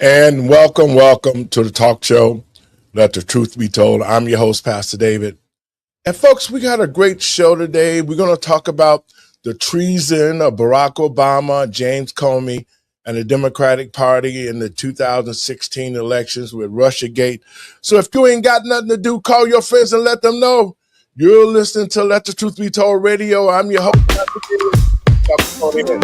And welcome to the talk show, Let the Truth Be Told. I'm your host, Pastor David. And folks, we got a great show today. We're going to talk about the treason of Barack Obama, James Comey, and the Democratic Party in the 2016 elections with Russiagate. So if you ain't got nothing to do, call your friends and let them know. You're listening to Let the Truth Be Told Radio. I'm your host, Pastor David.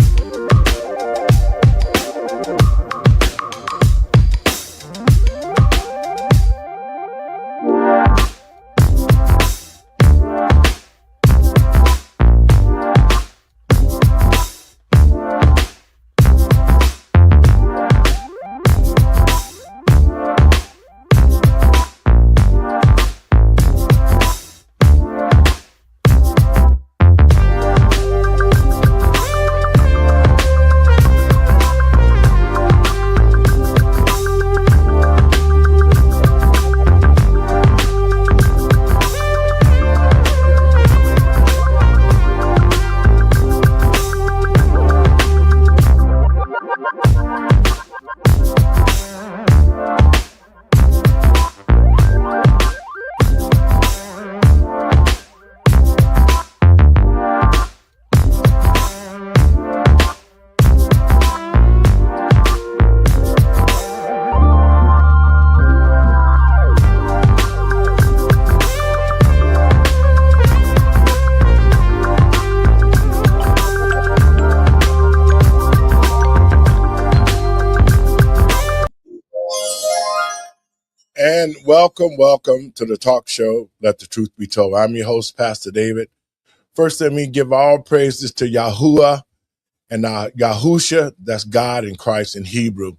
And welcome to the talk show, Let the Truth Be Told. I'm your host, Pastor David. First, let me give all praises to Yahuwah and Yahusha, that's God and Christ in Hebrew.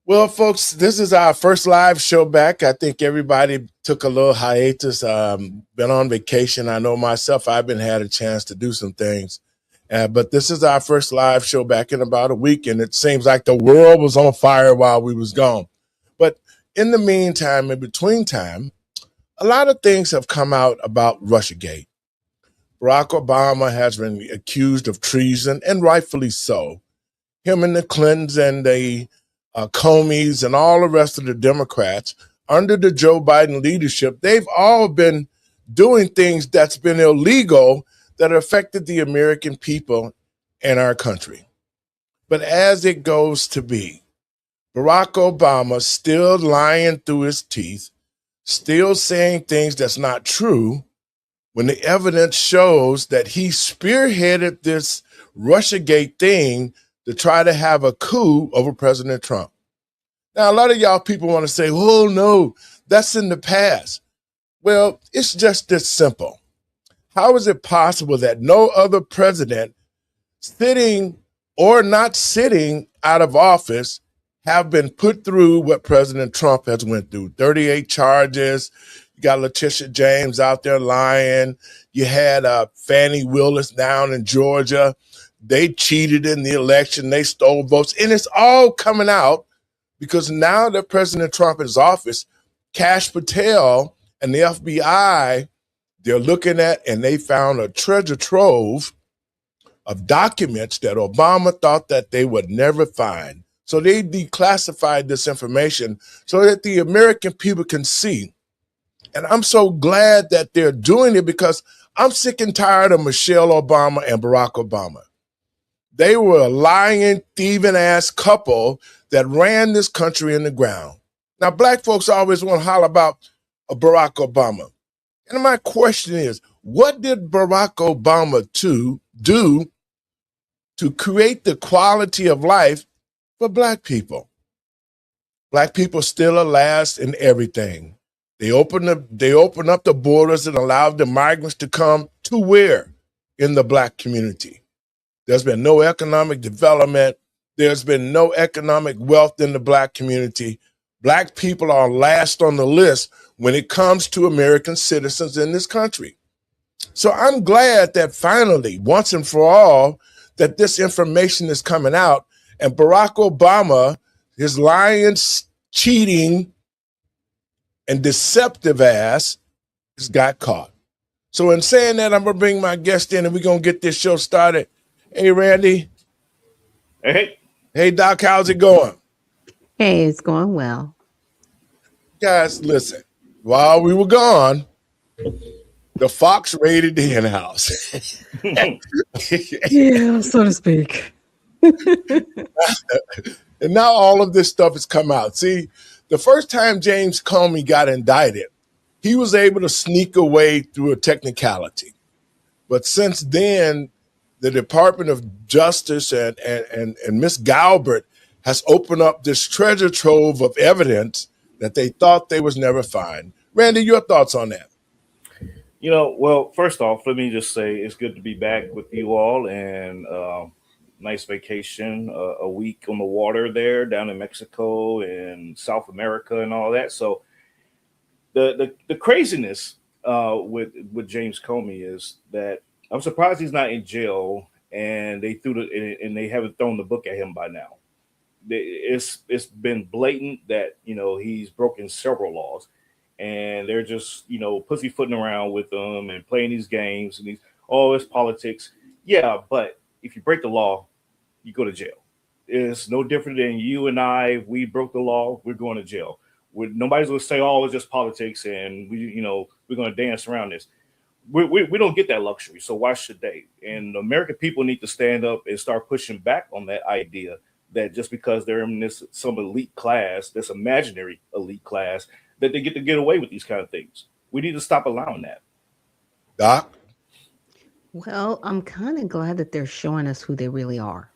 Well, folks, this is our first live show back. I think everybody took a little hiatus, been on vacation. I know myself, I've been had a chance to do some things. But this is our first live show back in about a week, and it seems like the world was on fire while we was gone. But in the meantime, in between time, a lot of things have come out about Russiagate. Barack Obama has been accused of treason, and rightfully so. Him and the Clintons and the Comeys and all the rest of the Democrats under the Joe Biden leadership, they've all been doing things that's been illegal that affected the American people and our country. But as it goes to be, Barack Obama still lying through his teeth, still saying things that's not true, when the evidence shows that he spearheaded this Russiagate thing to try to have a coup over President Trump. Now, a lot of y'all people want to say, oh, no, that's in the past. Well, it's just this simple. How is it possible that no other president sitting or not sitting out of office have been put through what President Trump has went through? 38 charges. You got Letitia James out there lying. You had Fannie Willis down in Georgia. They cheated in the election. They stole votes. And it's all coming out because now that President Trump is in office, Kash Patel and the FBI, they're looking at, and they found a treasure trove of documents that Obama thought that they would never find. So they declassified this information so that the American people can see. And I'm so glad that they're doing it because I'm sick and tired of Michelle Obama and Barack Obama. They were a lying, thieving ass couple that ran this country in the ground. Now, black folks always want to holler about Barack Obama. And my question is, what did Barack Obama do to create the quality of life for black people? Black people still are last in everything. They open up the borders and allowed the migrants to come to where? In the black community. There's been no economic development. There's been no economic wealth in the black community. Black people are last on the list when it comes to American citizens in this country. So I'm glad that finally, once and for all, that this information is coming out, and Barack Obama, his lying, cheating, and deceptive ass has got caught. So in saying that, I'm going to bring my guest in and we're going to get this show started. Hey, Randy. Hey. Hey, Doc, how's it going? Hey, it's going well. Guys, listen. While we were gone, the fox raided the hen house. Yeah, so to speak. And now all of this stuff has come out. See, the first time James Comey got indicted, he was able to sneak away through a technicality. But since then, the Department of Justice and Miss Galbert has opened up this treasure trove of evidence that they thought they was never find. Randy, your thoughts on that? Well, first off, let me just say it's good to be back with you all and nice vacation, a week on the water there down in Mexico and South America and all that. So the craziness with James Comey is that I'm surprised he's not in jail and they haven't thrown the book at him by now. It's been blatant that he's broken several laws, and they're just pussyfooting around with them and playing these games and these it's politics. Yeah, but if you break the law, you go to jail. It's no different than you and I. If we broke the law, we're going to jail. Nobody's going to say, "Oh, it's just politics," and we're going to dance around this. We don't get that luxury, so why should they? And the American people need to stand up and start pushing back on that idea that just because they're in some elite class, this imaginary elite class, that they get away with these kind of things. We need to stop allowing that. Doc? Well, I'm kind of glad that they're showing us who they really are.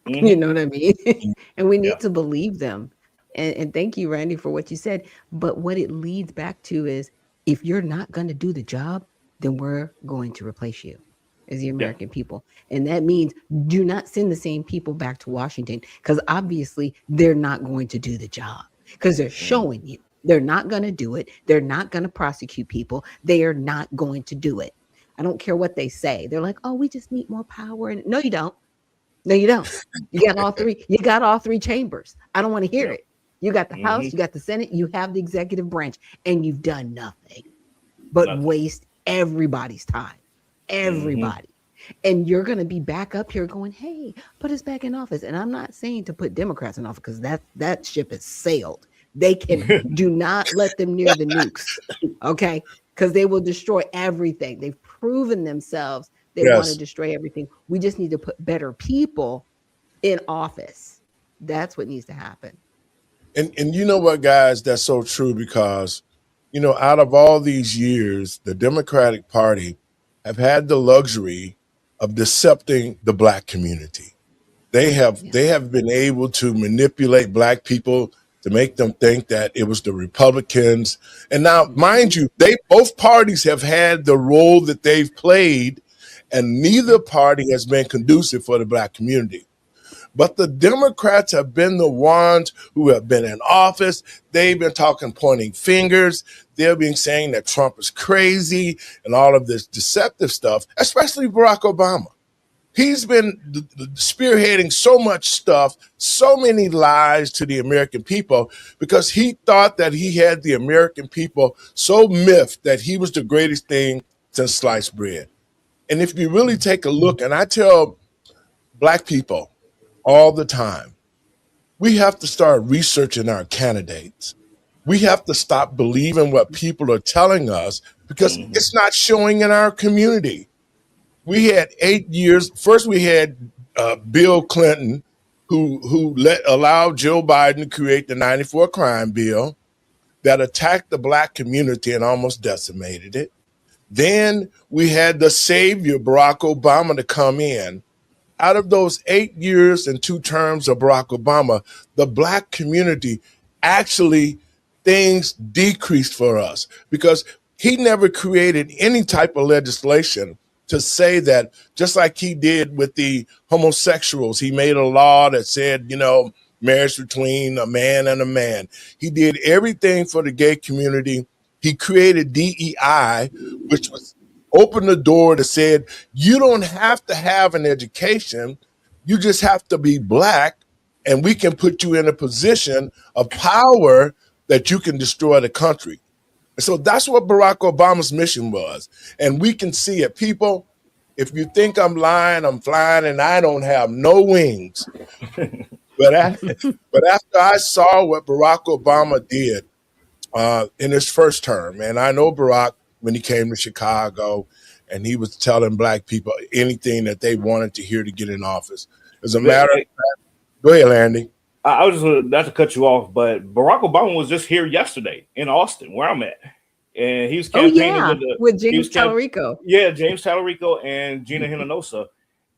You Hmm. know what I mean? And we Yeah. need to believe them. And thank you, Randy, for what you said. But what it leads back to is if you're not going to do the job, then we're going to replace you as the Yeah. American people. And that means do not send the same people back to Washington because obviously they're not going to do the job because they're Hmm. showing you they're not going to do it. They're not going to prosecute people. They are not going to do it. I don't care what they say. They're like, oh, we just need more power. And no, you don't. No, you don't. You got all three. You got all three chambers. I don't want to hear Yeah. it. You got the House, Hmm. you got the Senate, you have the executive branch, and you've done nothing but Nothing. waste everybody's time. Hmm. Everybody. And you're going to be back up here going, hey, put us back in office. And I'm not saying to put Democrats in office because that ship has sailed. They can do not let them near the nukes. Okay. Because they will destroy everything. They've proven themselves they want to Yes. destroy everything. We just need to put better people in office. That's what needs to happen. And you know what, guys, that's so true because, out of all these years, the Democratic Party have had the luxury of decepting the black community. Yeah. They have been able to manipulate black people to make them think that it was the Republicans. And now, mind Mhm. you, they both parties have had the role that they've played, and neither Yep. party has been conducive for the black community. But the Democrats have been the ones who have been in office. They've been talking, pointing fingers. They've been saying that Trump is crazy and all of this deceptive stuff, especially Barack Obama. He's been spearheading so much stuff, so many lies to the American people because he thought that he had the American people so miffed that he was the greatest thing since sliced bread. And if you really take a look, and I tell black people all the time, we have to start researching our candidates. We have to stop believing what people are telling us because Hmm. it's not showing in our community. We had 8 years. First, we had Bill Clinton, who allowed Joe Biden to create the '94 crime bill that attacked the black community and almost decimated it. Then we had the savior Barack Obama to come in. Out of those 8 years and 2 terms of Barack Obama, the black community actually things decreased for us because he never created any type of legislation to say that, just like he did with the homosexuals, he made a law that said, marriage between a man and a man. He did everything for the gay community. He created DEI, which was opened the door to said you don't have to have an education. You just have to be black, and we can put you in a position of power that you can destroy the country. And so that's what Barack Obama's mission was. And we can see it. People, if you think I'm lying, I'm flying, and I don't have no wings. but after I saw what Barack Obama did in his first term, and I know Barack when he came to Chicago, and he was telling black people anything that they wanted to hear to get in office. As a matter of fact, go ahead, Landy. I was just not to cut you off, but Barack Obama was just here yesterday in Austin, where I'm at, and he was campaigning with James Tallarico. James Tallarico and Gina Hinojosa,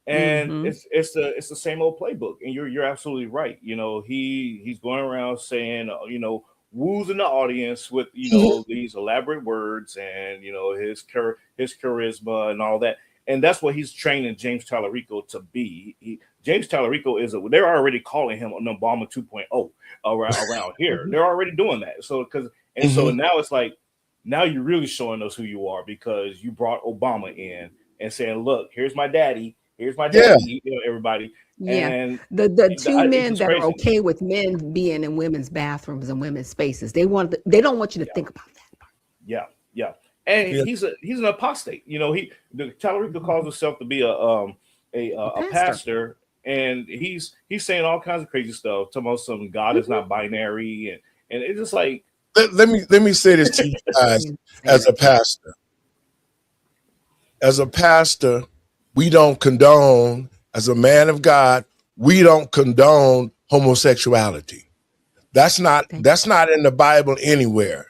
and it's the same old playbook. And you're absolutely right. You know, he's going around saying, you know, woozing the audience with, you know, these elaborate words and, you know, his charisma and all that. And that's what he's training James Tallarico to be. James Tallarico they're already calling him an Obama 2.0 around here. They're already doing that. So so now it's like, now you're really showing us who you are, because you brought Obama in and saying, look, here's my daddy, you know, everybody. Yeah, and the two men that are okay with men being in women's bathrooms and women's spaces, they don't want you to think about that part. Yeah. And he's an apostate. You know, Tallarico calls himself to be a pastor, and he's saying all kinds of crazy stuff, talking about some God is not binary, and it's just like, let me say this to you guys. As a pastor, we don't condone. As a man of God, we don't condone homosexuality. That's not in the Bible anywhere.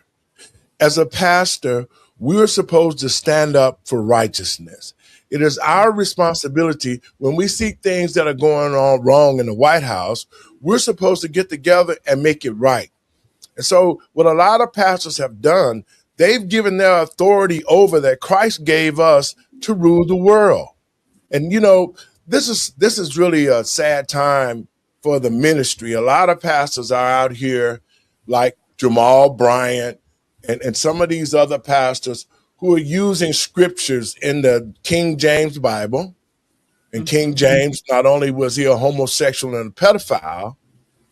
As a pastor, we're supposed to stand up for righteousness. It is our responsibility when we see things that are going on wrong in the White House, we're supposed to get together and make it right. And so what a lot of pastors have done, they've given their authority over that Christ gave us to rule the world. And, you know, this is really a sad time for the ministry. A lot of pastors are out here like Jamal Bryant and some of these other pastors who are using scriptures in the King James Bible. And King James, not only was he a homosexual and a pedophile,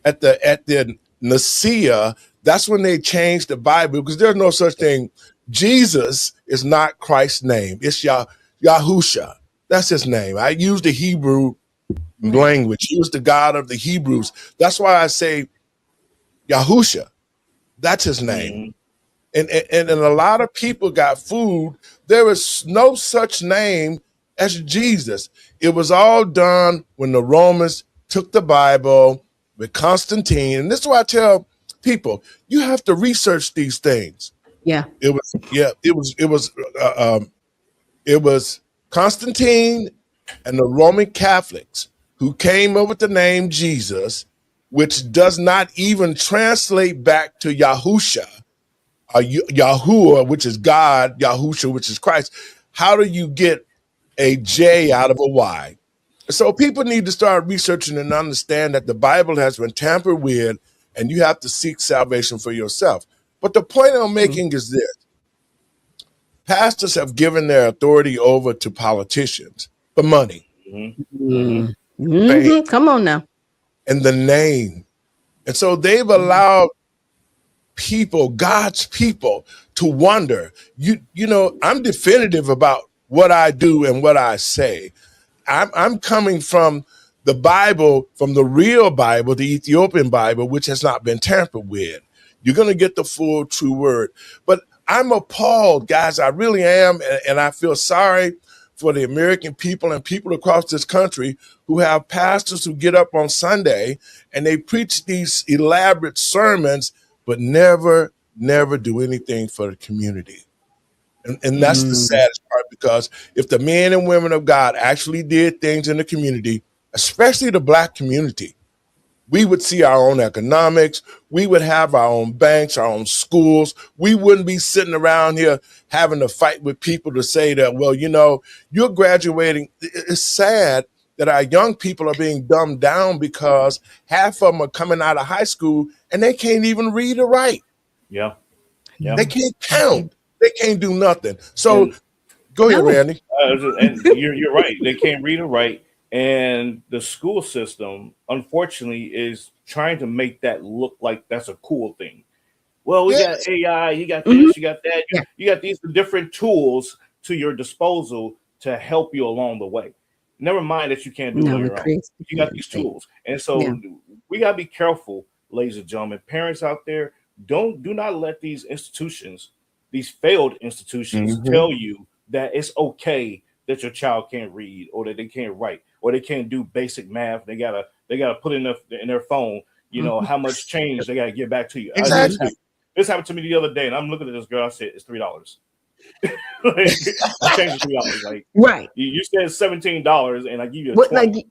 at the Nicaea, that's when they changed the Bible, because there's no such thing. Jesus is not Christ's name. It's Yahusha. That's his name. I use the Hebrew language. He was the God of the Hebrews. That's why I say Yahusha. That's his name. And a lot of people got fooled. There is no such name as Jesus. It was all done when the Romans took the Bible with Constantine. And this is why I tell people, you have to research these things. It was Constantine and the Roman Catholics who came up with the name Jesus, which does not even translate back to Yahusha, Yahuwah, which is God, Yahusha, which is Christ. How do you get a J out of a Y? So people need to start researching and understand that the Bible has been tampered with, and you have to seek salvation for yourself. But the point I'm making is this. Pastors have given their authority over to politicians for money. Come on now. And the name. And so they've allowed people, God's people, to wonder. You know, I'm definitive about what I do and what I say. I'm coming from the Bible, from the real Bible, the Ethiopian Bible, which has not been tampered with. You're going to get the full true word. But I'm appalled, guys. I really am. And I feel sorry for the American people and people across this country who have pastors who get up on Sunday and they preach these elaborate sermons, but never do anything for the community. And that's the saddest part, because if the men and women of God actually did things in the community, especially the Black community, we would see our own economics. We would have our own banks, our own schools. We wouldn't be sitting around here having to fight with people to say that, well, you know, you're graduating. It's sad that our young people are being dumbed down because half of them are coming out of high school and they can't even read or write. Yeah. They can't count. They can't do nothing. So go ahead, Randy. And you're right. They can't read or write. And the school system, unfortunately, is trying to make that look like that's a cool thing. Well, we got AI, you got this, you got that. You got these different tools to your disposal to help you along the way. Never mind that you can't do it No, on it your own. creates You got these dependency. tools, and so Yeah. we gotta be careful, ladies and gentlemen. Parents out there, do not let these institutions, these failed institutions, Mhm. tell you that it's okay that your child can't read or that they can't write or they can't do basic math. They gotta put in their phone, you know, Mhm. how much change they gotta give back to you. Exactly. This happened to me the other day, and I'm looking at this girl. I said, "It's $3." Like, the change is $3. Like Right. you said $17, and I give you a What 20. like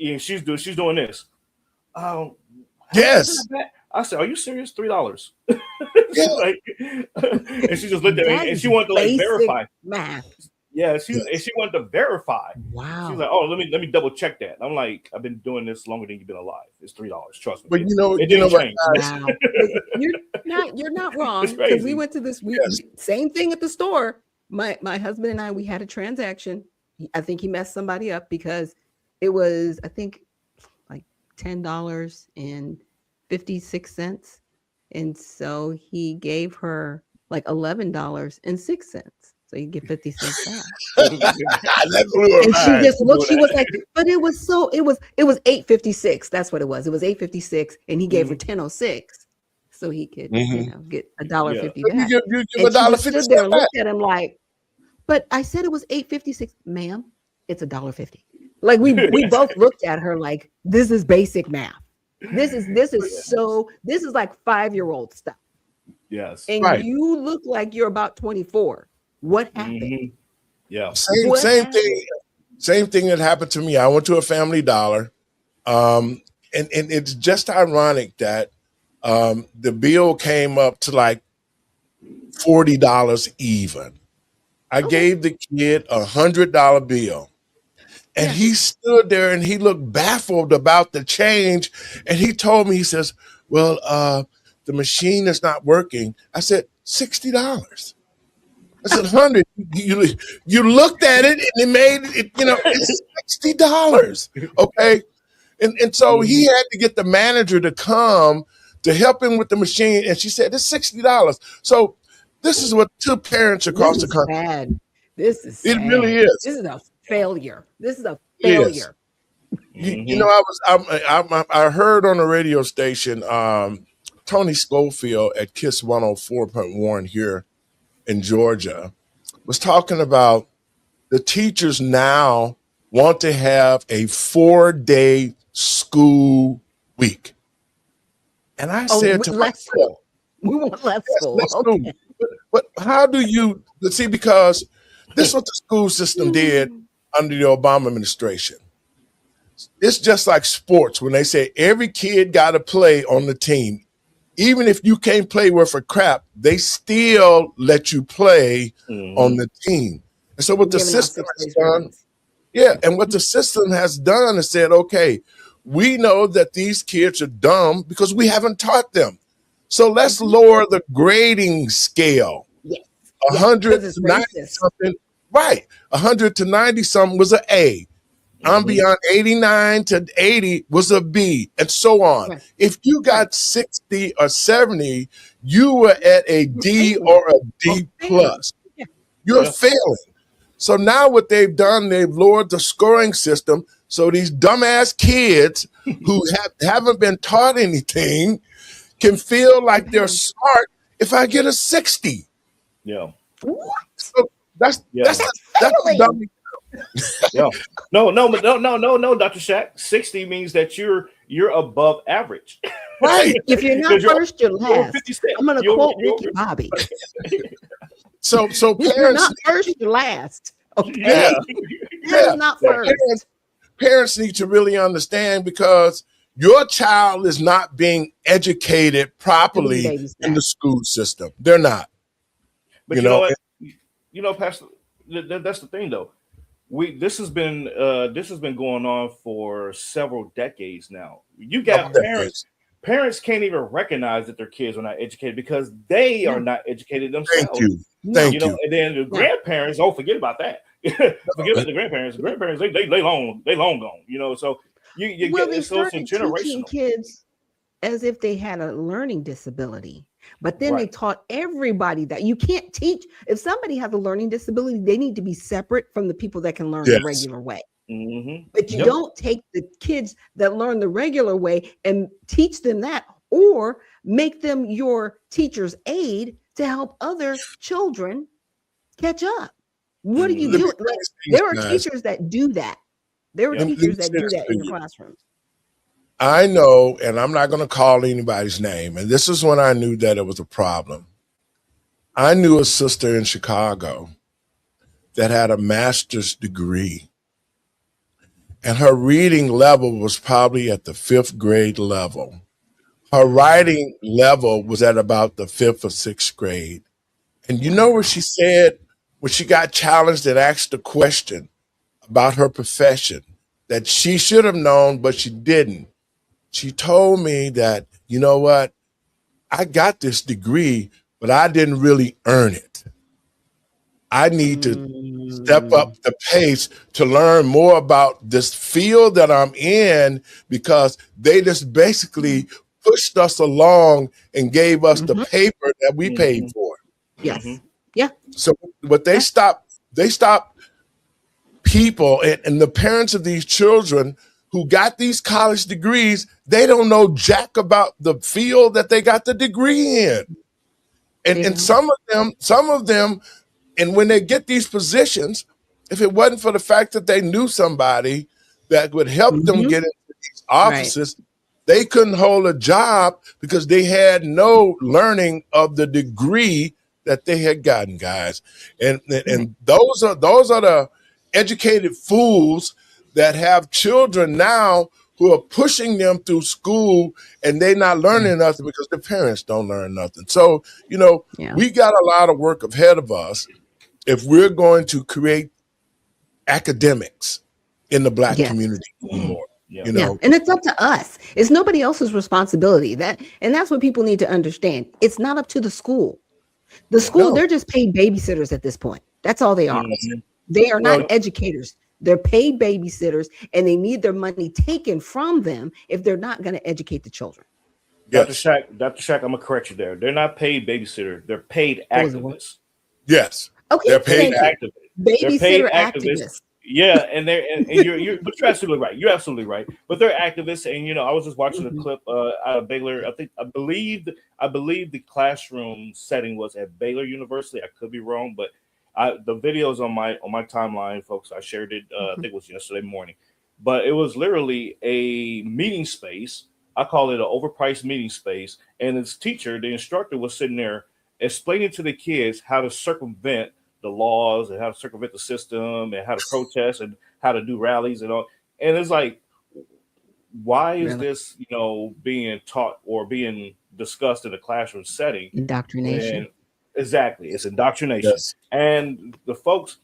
And she's doing this. How much Yes. is that? I said, "Are you serious? $3?" Yeah. Like, and she just looked at that me, and is she wanted to like basic verify. math. Yeah, Yes. and she wanted to verify. She's Wow. like, "Oh, let me double check that." I'm like, "I've been doing this longer than you've been alive. It's $3. Trust me. But It you know didn't what, change." guys? Wow. But you're not wrong It's because we crazy. went to this Yes. same thing at the store. My husband and I, we had a transaction. I think he messed somebody up because it was, I think, like $10.56. And so he gave her like $11.06. So you get 50 cents back. That blew her And she mind. just looked, she was like, but it was $8.56. That's what it was. It was $8.56, and he gave her $10.06 so he could, Mhm. get $1.50 You back. give And she $1.50 just stood there and back. looked at him like, but I said it was $8.56, ma'am. It's $1.50. Like we both looked at her like, this is basic math. This is like 5-year-old stuff. Yes. And Right. you look like you're about 24. What happened? Mhm. Yeah. What Same happened? thing. Same thing that happened to me. I went to a Family Dollar, and it's just ironic that the bill came up to like $40 even. I Okay. gave the kid $100 bill, and Yeah. he stood there and he looked baffled about the change. And he told me, he says, "Well, the machine is not working." I said, $60. I said, "100." You looked at it and it made it, it's $60. Okay. And so he had to get the manager to come to help him with the machine. And she said, "It's $60." So this is what two parents across This the is country. sad. This is It really sad. is. This is a failure. This is a It is. failure. You know, I heard on the radio station, Tony Schofield at KISS 104.1 here in Georgia was talking about the teachers now want to have a 4-day school week. And I Oh, said to less myself, school. We want less yes, school. let's Okay. do. But how do you see? Because this is what the school system did under the Obama administration. It's just like sports when they say every kid got to play on the team. Even if you can't play worth a crap, they still let you play on the team. And so what the Giving out system 6 has days done, ribbons. and what the system has done is said, okay, we know that these kids are dumb because we haven't taught them. So let's lower the grading scale. Yes. 100 because it's to 90 racist. something, right? 100 to 90 something was an A. I'm beyond 89 to 80 was a B, and so on. Right. If you got 60 or 70, you were at a D failing. or a D plus. Yeah. You're Yeah. failing. So now what they've done, they've lowered the scoring system. So these dumbass kids who haven't been taught anything can feel like they're smart if I get a 60. Yeah. What? So that's Yeah. that's the Failing. dumb. Yeah. No, Dr. Shaq. 60 means that you're above average. Right. If you're not 'Cause you're first, you're over last. 50 cents. I'm going to You're quote over- Ricky Bobby. So If you're parents, not first, you're last. Okay. Yeah. That is not Yeah. first. parents need to really understand because your child is not being educated properly Baby in the steps. school system. They're not. But You you know know, what? Pastor, that's the thing though. This has been going on for several decades now. You got parents can't even recognize that their kids are not educated because they are not educated themselves. Thank you. No. Thank You know, you. and then the grandparents, forget about that. Forget about the grandparents. The grandparents, they long gone. You know, so you Well, get they so it's started teaching generational. kids as if they had a learning disability. But then they Right. taught everybody that you can't teach. If somebody has a learning disability, they need to be separate from the people that can learn the Yes. regular way. Mm-hmm. But you Yep. don't take the kids that learn the regular way and teach them that, or make them your teacher's aid to help other children catch up. What are you Let me Mm-hmm. doing? say Like, this, there are guys. teachers that do that. There are Yep. Let me teachers say that do this that to in the you. classrooms. I know, and I'm not going to call anybody's name, and this is when I knew that it was a problem. I knew a sister in Chicago that had a master's degree, and her reading level was probably at the 5th grade level. Her writing level was at about the 5th or 6th grade. And you know what Wow. she said when she got challenged and asked a question about her profession that she should have known, but she didn't? She told me that, you know what? I got this degree, but I didn't really earn it. I need to step up Mm, the pace to learn more about this field that I'm in, because they just basically pushed us along and gave us the mhm. paper that we paid Mm-hmm. for. Mm-hmm. Yes. Yeah. So but Yeah. they stopped people and the parents of these children who got these college degrees. They don't know jack about the field that they got the degree in. They And don't. some of them, and when they get these positions, if it wasn't for the fact that they knew somebody that would help them Mhm. get into these Right. offices, they couldn't hold a job because they had no learning of the degree that they had gotten, guys. Right. And those are the educated fools that have children now who are pushing them through school, and they not learning nothing because the parents don't learn nothing. So, you know, Yeah. we got a lot of work ahead of us if we're going to create academics in the Black Yes. community anymore. Yeah. You Yeah. know, And it's up to us. It's nobody else's responsibility. And that's what people need to understand. It's not up to the school. The Yeah. school, no, they're just paid babysitters at this point. That's all they are. Mm-hmm. They are not well, Yep. educators. They're paid babysitters, and they need their money taken from them if they're not going to educate the children. yes, Dr. Shack, I'm gonna correct you there. They're not paid babysitter. They're paid What was the word? activists. yes, Okay, they're They're paid. paid thank you. activists. They're paid Babysitter activists. activists. Yeah, and but you're absolutely right. You're absolutely right. But they're activists, and I was just watching a Mhm. clip out of Baylor. I believe the classroom setting was at Baylor University. I could be wrong, but the videos on my timeline, folks. I shared it. I Mhm. think it was yesterday morning, but it was literally a meeting space. I call it an overpriced meeting space, and its teacher, the instructor, was sitting there explaining to the kids how to circumvent the laws and how to circumvent the system and how to protest and how to do rallies and all. And it's like, why is Really? this, being taught or being discussed in a classroom setting Indoctrination. when exactly it's indoctrination? Yes, And the folks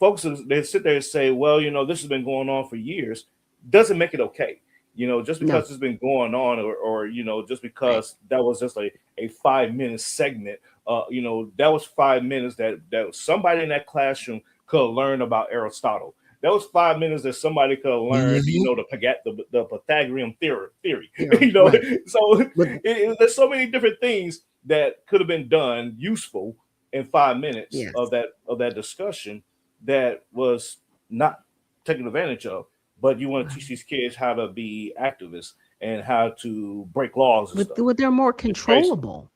they sit there and say, well, this has been going on for years, doesn't make it okay. Just No. because it's been going on, or just Right. because that was just a 5 minute segment, that was 5 minutes that somebody in that classroom could learn about Aristotle. That was 5 minutes that somebody could have learned, hmm the Pythagorean theory. Theory. Right. So But there's so many different things that could have been done useful in 5 minutes yes. of that discussion that was not taken advantage of. But you want to teach Right. these kids how to be activists and how to break laws and stuff. But they're more It's crazy. controllable.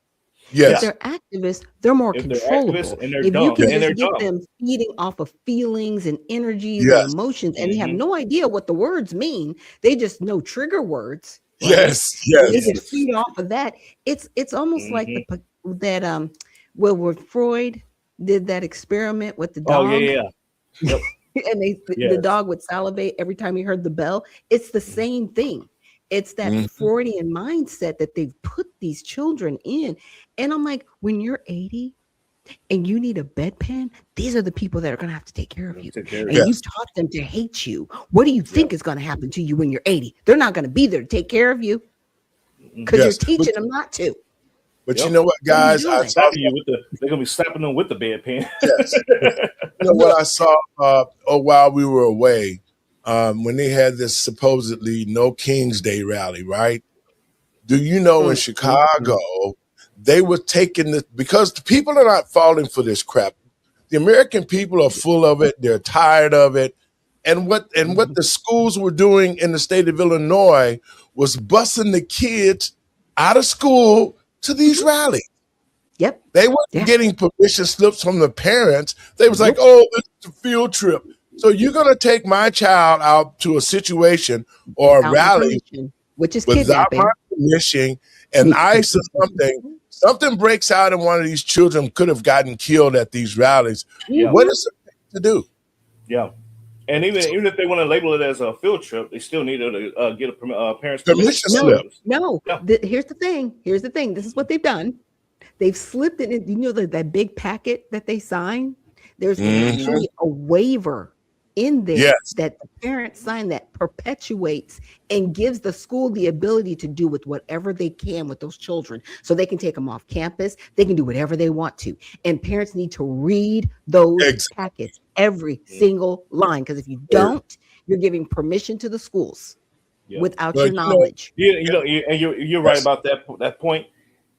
If Yeah, yes, they're activists, they're more if they're activists controllable. and they're If you dumb, can yes, and just they're get dumb. them feeding off of feelings and energies and yes, emotions, and they have Hmm. no idea what the words mean, they just know trigger words, right? yes, And they yes, just feed off of that. It's almost like Hmm. that where Freud did that experiment with the Oh yeah, dog, yeah, yeah. Yep. and the Yes. dog would salivate every time he heard the bell. It's the same thing. It's that mhm, Freudian mindset that they've put these children in. And I'm like, when you're 80 and you need a bedpan, these are the people that are going to have to take care of you. Take care of And you. you yes, taught them to hate you. What do you Yep. think is going to happen to you when you're 80? They're not going to be there to take care of you because Hmm. you're yes. teaching them not to. But you Yep. know what, What are you guys? I doing? saw Slapping you with they're gonna be slapping them with the bedpan. yes. You know what I saw while we were away, when they had this supposedly No King's Day rally, right? Do you know in Mm, mm, Chicago, mm. they were taking this because the people are not falling for this crap. The American people are full of it. They're tired of it. what the schools were doing in the state of Illinois was busing the kids out of school to these rallies. Yep. They weren't Yeah. getting permission slips from the parents. They was like, Nope. oh, it's a field trip. So you're going to take my child out to a situation or a Without my rally permission, which is without kidnapping. my permission, and I said something breaks out and one of these children could have gotten killed at these rallies. Yeah. What is it to do? Yeah. And even if they want to label it as a field trip, they still need to get a parent's Permission permission. slip. No. Yeah. Here's the thing. This is what they've done. They've slipped it in. You know that big packet that they sign? There's actually a waiver in there Yes. that the parents sign that perpetuates and gives the school the ability to do with whatever they can with those children. So they can take them off campus. They can do whatever they want to. And parents need to read those Exactly. packets, every single line. Because if you don't, you're giving permission to the schools without Well, your knowledge. You're right about that point.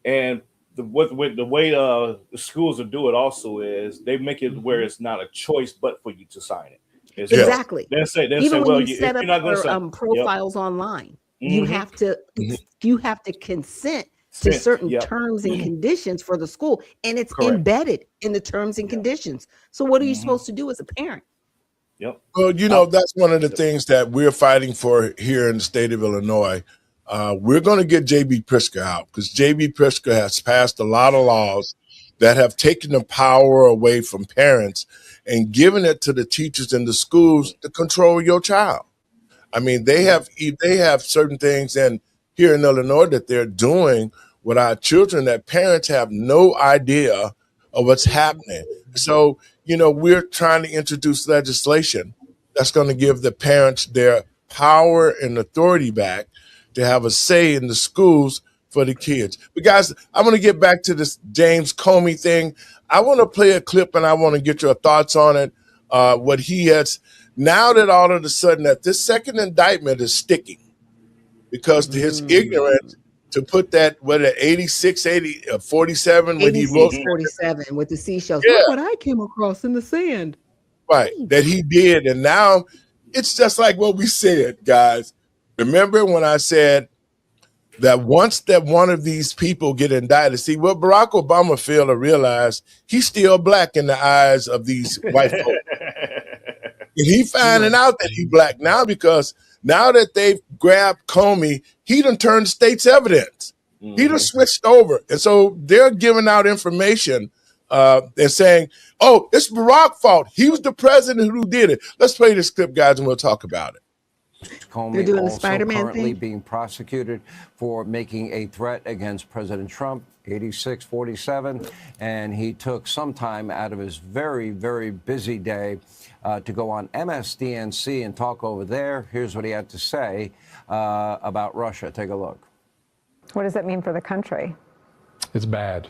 And the way the schools will do it also is they make it where it's not a choice but for you to sign it. It's Exactly. They'll say, Even well, when you set if you're not up going to your sign, profiles online, you Mhm. have to consent to Consent, certain yep. terms and conditions for the school, and it's Correct. embedded in the terms and conditions. So what are you supposed to do as a parent? Yep. Well, that's one of the things that we're fighting for here in the state of Illinois. We're going to get J.B. Pritzker out because J.B. Pritzker has passed a lot of laws that have taken the power away from parents and given it to the teachers in the schools to control your child. I mean, they have certain things here in Illinois that they're doing with our children that parents have no idea of what's happening. So, we're trying to introduce legislation that's going to give the parents their power and authority back to have a say in the schools for the kids. But guys, I want to get back to this James Comey thing. I want to play a clip and I want to get your thoughts on it. What he has now that all of a sudden that this second indictment is sticking because to his ignorance to put that 47 when he wrote 47 with the seashells. Yeah. Look what I came across in the sand. right that he did, and now it's just like what we said, guys. Remember when I said that once that one of these people get indicted, see what Barack Obama failed to realize, he's still black in the eyes of these white folks. And he finding out that he's black now because now that they've grabbed Comey, he done turned state's evidence. He done switched over. And so they're giving out information and saying, oh, it's Barack's fault. He was the president who did it. Let's play this clip, guys, and we'll talk about it. They're Comey doing the also Spider-Man currently thing? being prosecuted for making a threat against President Trump, 8647, and he took some time out of his very, very busy day to go on MSDNC and talk over there. Here's what he had to say about Russia. Take a look. What does that mean for the country? It's bad.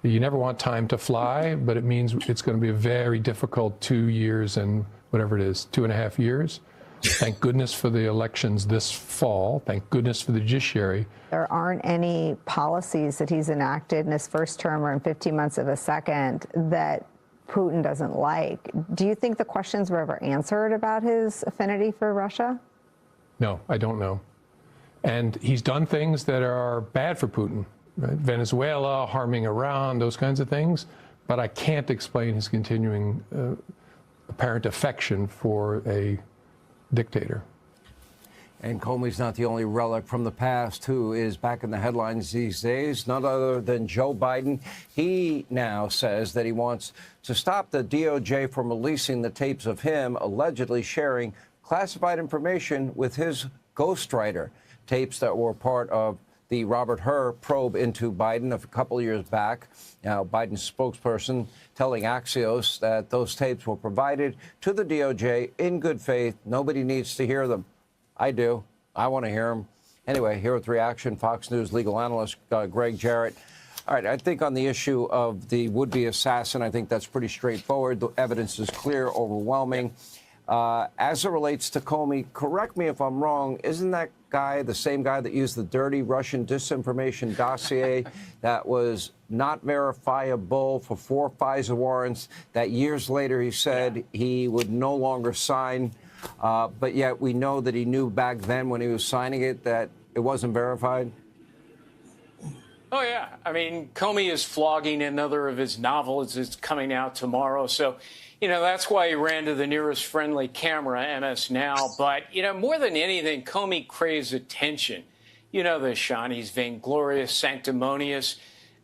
You never want time to fly, but it means it's going to be a very difficult 2 years and whatever it is, 2.5 years. Thank goodness for the elections this fall. Thank goodness for the judiciary. There aren't any policies that he's enacted in his first term or in 15 months of a second that Putin doesn't like. Do you think the questions were ever answered about his affinity for Russia? No, I don't know. And he's done things that are bad for Putin, right? Venezuela, harming Iran, those kinds of things. But I can't explain his continuing apparent affection for a dictator. And Comey's not the only relic from the past who is back in the headlines these days, none other than Joe Biden. He now says that he wants to stop the DOJ from releasing the tapes of him allegedly sharing classified information with his ghostwriter, tapes that were part of the Robert Hur probe into Biden a couple of years back. Now, Biden's spokesperson telling Axios that those tapes were provided to the DOJ in good faith. Nobody needs to hear them. I do. I want to hear them. Anyway, here with reaction, Fox News legal analyst Greg Jarrett. All right, I think on the issue of the would-be assassin, I think that's pretty straightforward. The evidence is clear, overwhelming. As it relates to Comey, correct me if I'm wrong, isn't that guy the same guy that used the dirty Russian disinformation dossier that was not verifiable for 4 FISA warrants that years later he said he would no longer sign? But yet we know that he knew back then when he was signing it that it wasn't verified. Oh, yeah. I mean, Comey is flogging another of his novels. It's coming out tomorrow. So, that's why he ran to the nearest friendly camera, MS Now. But, more than anything, Comey craves attention. You know this, Sean. He's vainglorious, sanctimonious.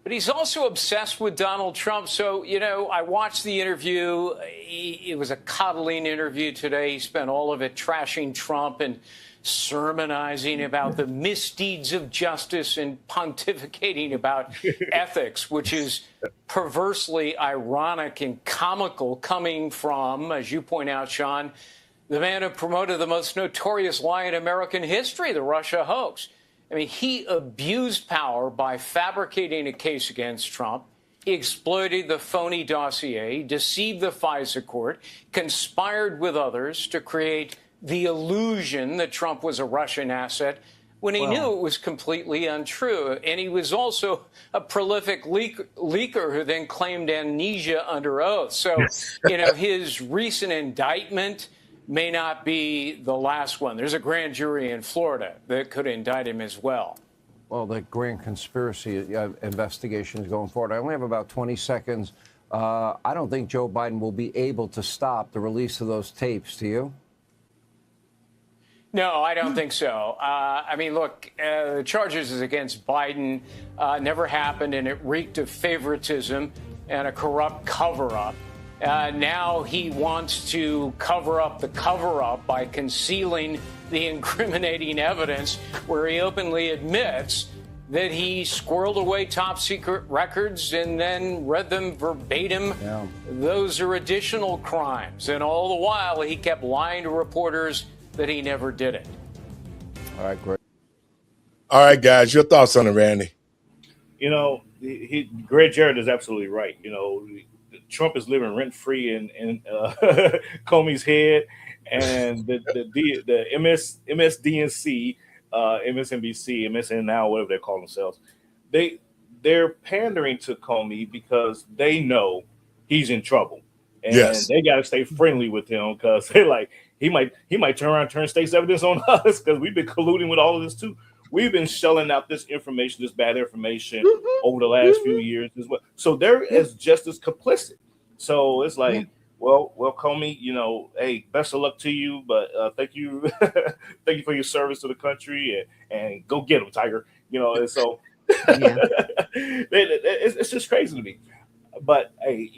But he's also obsessed with Donald Trump. So, I watched the interview. It was a coddling interview today. He spent all of it trashing Trump and sermonizing about the misdeeds of justice and pontificating about ethics, which is perversely ironic and comical coming from, as you point out, Sean, the man who promoted the most notorious lie in American history, the Russia hoax. I mean, he abused power by fabricating a case against Trump. He exploited the phony dossier, deceived the FISA court, conspired with others to create the illusion that Trump was a Russian asset when he knew it was completely untrue. And he was also a prolific leaker who then claimed amnesia under oath. So, his recent indictment may not be the last one. There's a grand jury in Florida that could indict him as well. Well, the grand conspiracy investigation is going forward. I only have about 20 seconds. I don't think Joe Biden will be able to stop the release of those tapes. Do you? No, I don't think so. I mean, look, the charges against Biden never happened, and it reeked of favoritism and a corrupt cover-up. Now he wants to cover up the cover-up by concealing the incriminating evidence where he openly admits that he squirreled away top-secret records and then read them verbatim. Yeah. Those are additional crimes. And all the while, he kept lying to reporters that he never did it. All right, great. All right, guys, your thoughts on it, Randy? Greg Jarrett is absolutely right. Trump is living rent free in Comey's head, and the MSDNC, MSNBC, MSN now, whatever they call themselves, they're pandering to Comey because they know he's in trouble, and they got to stay friendly with him because they're like, he might turn around and turn state's evidence on us because we've been colluding with all of this too. We've been shelling out this information, this bad information over the last few years as well. So they're just as complicit. So it's like, well, Comey, hey, best of luck to you, but thank you for your service to the country, and go get him, Tiger. And so it's just crazy to me. But hey,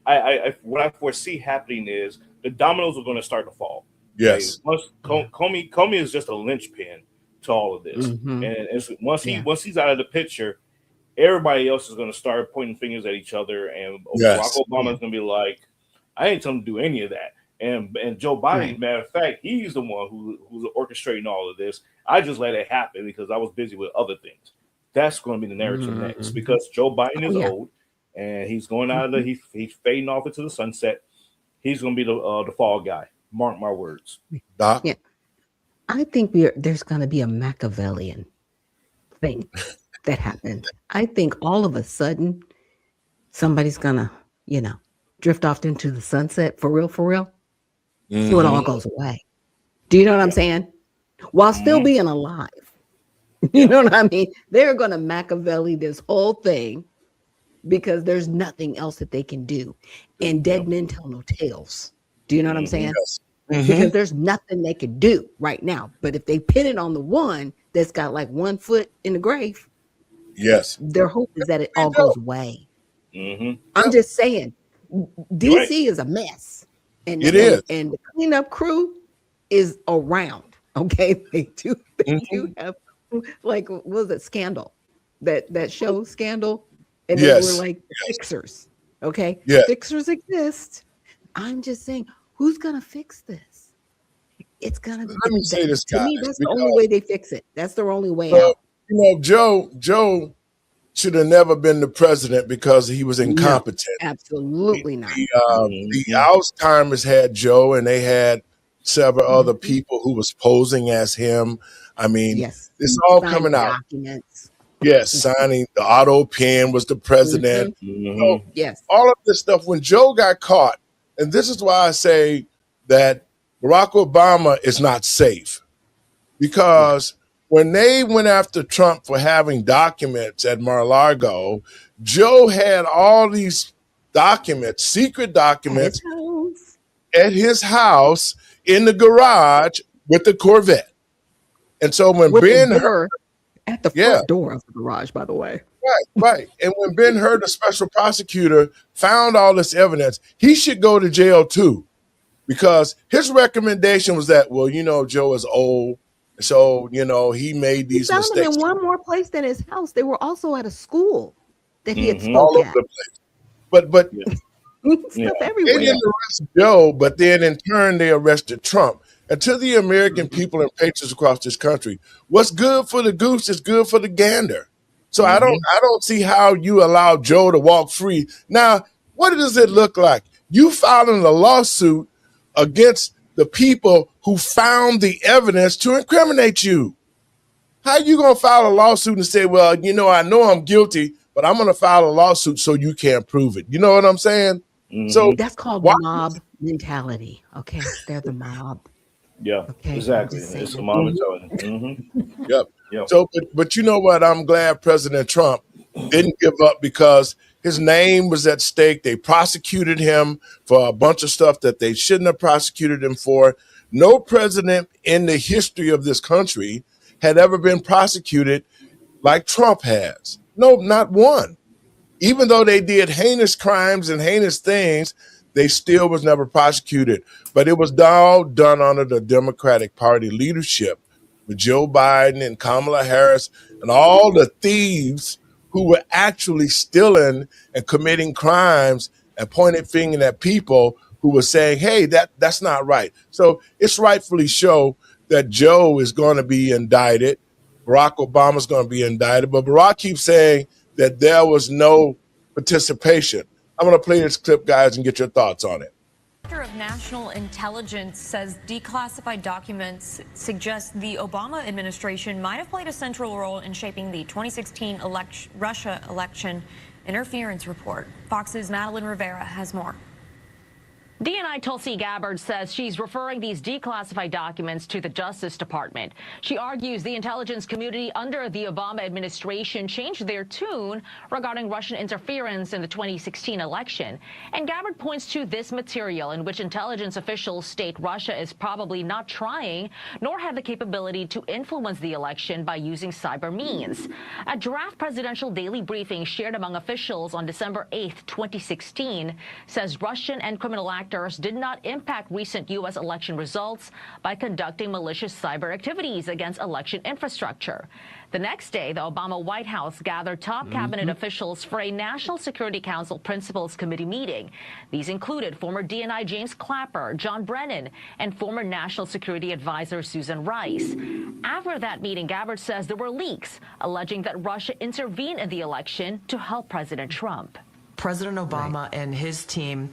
I what I foresee happening is the dominoes are going to start to fall. Yes. Comey is just a linchpin to all of this, and once he's out of the picture, everybody else is going to start pointing fingers at each other, and Barack Obama is going to be like, "I ain't telling him to do any of that." And Joe Biden, matter of fact, he's the one who's orchestrating all of this. I just let it happen because I was busy with other things. That's going to be the narrative next, because Joe Biden is old and he's going out of he's fading off into the sunset. He's going to be the fall guy. Mark my words. Doc? Yeah. I think there's going to be a Machiavellian thing that happened. I think all of a sudden somebody's going to, drift off into the sunset for real. So it all goes away. Do you know what I'm saying? While still being alive. You know what I mean? They're going to Machiavelli this whole thing because there's nothing else that they can do. And dead men tell no tales. Do you know what I'm saying? Yes. Because there's nothing they could do right now. But if they pin it on the one that's got like 1 foot in the grave, their hope is that it all goes away. I'm just saying, DC is a mess. And it is. And the cleanup crew is around. Okay. They do have, like, what was it, Scandal? That show Scandal? And they were like fixers. Okay. Fixers exist. I'm just saying, who's gonna fix this? It's gonna be. Let me say this, to me, that's the only way they fix it. That's their only way out. Joe should have never been the president because he was incompetent. No, absolutely not. The Alzheimer's had Joe, and they had several other people who was posing as him. I mean, it's all coming out. Documents. Yes, signing the auto pen was the president. So, yes. all of this stuff, when Joe got caught, and this is why I say that Barack Obama is not safe because when they went after Trump for having documents at Mar-a-Lago, Joe had all these documents, secret documents, at his house in the garage with the Corvette. And so when With Ben the Hur, door at the Yeah. front door of the garage, by the way. right. And when Ben Hur, the special prosecutor, found all this evidence, he should go to jail too. Because his recommendation was that, well, Joe is old. So, he made He these found them mistakes in one more place than his house. They were also at a school that he had all spoke over at. the place. But Stuff Yeah. they everywhere. didn't arrest Joe, but then in turn they arrested Trump. And to the American people and patriots across this country, what's good for the goose is good for the gander. So I don't see how you allow Joe to walk free. Now, what does it look like? You filing a lawsuit against the people who found the evidence to incriminate you. How you gonna file a lawsuit and say, well, I know I'm guilty, but I'm gonna file a lawsuit so you can't prove it? You know what I'm saying? So That's called why- mob mentality. Okay, they're the mob. Yeah, Okay, exactly. I'm just It's a saying. mom mentality. Yep. Yep. So, but you know what? I'm glad President Trump didn't give up because his name was at stake. They prosecuted him for a bunch of stuff that they shouldn't have prosecuted him for. No president in the history of this country had ever been prosecuted like Trump has. No, not one. Even though they did heinous crimes and heinous things, they still was never prosecuted. But it was all done under the Democratic Party leadership with Joe Biden and Kamala Harris and all the thieves who were actually stealing and committing crimes and pointing fingers at people who were saying, hey, that's not right. So it's rightfully so that Joe is going to be indicted. Barack Obama's going to be indicted. But Barack keeps saying that there was no participation. I'm going to play this clip, guys, and get your thoughts on it. Director of National Intelligence says declassified documents suggest the Obama administration might have played a central role in shaping the 2016 Russia election interference report. Fox's Madeline Rivera has more. DNI Tulsi Gabbard says she's referring these declassified documents to the Justice Department. She argues the intelligence community under the Obama administration changed their tune regarding Russian interference in the 2016 election. And Gabbard points to this material in which intelligence officials state Russia is probably not trying nor have the capability to influence the election by using cyber means. A draft presidential daily briefing shared among officials on December 8, 2016 says Russian and criminal actors did not impact recent U.S. election results by conducting malicious cyber activities against election infrastructure. The next day, the Obama White House gathered top cabinet officials for a National Security Council Principals Committee meeting. These included former DNI James Clapper, John Brennan, and former National Security Advisor Susan Rice. After that meeting, Gabbard says there were leaks alleging that Russia intervened in the election to help President Trump. President Obama and his team,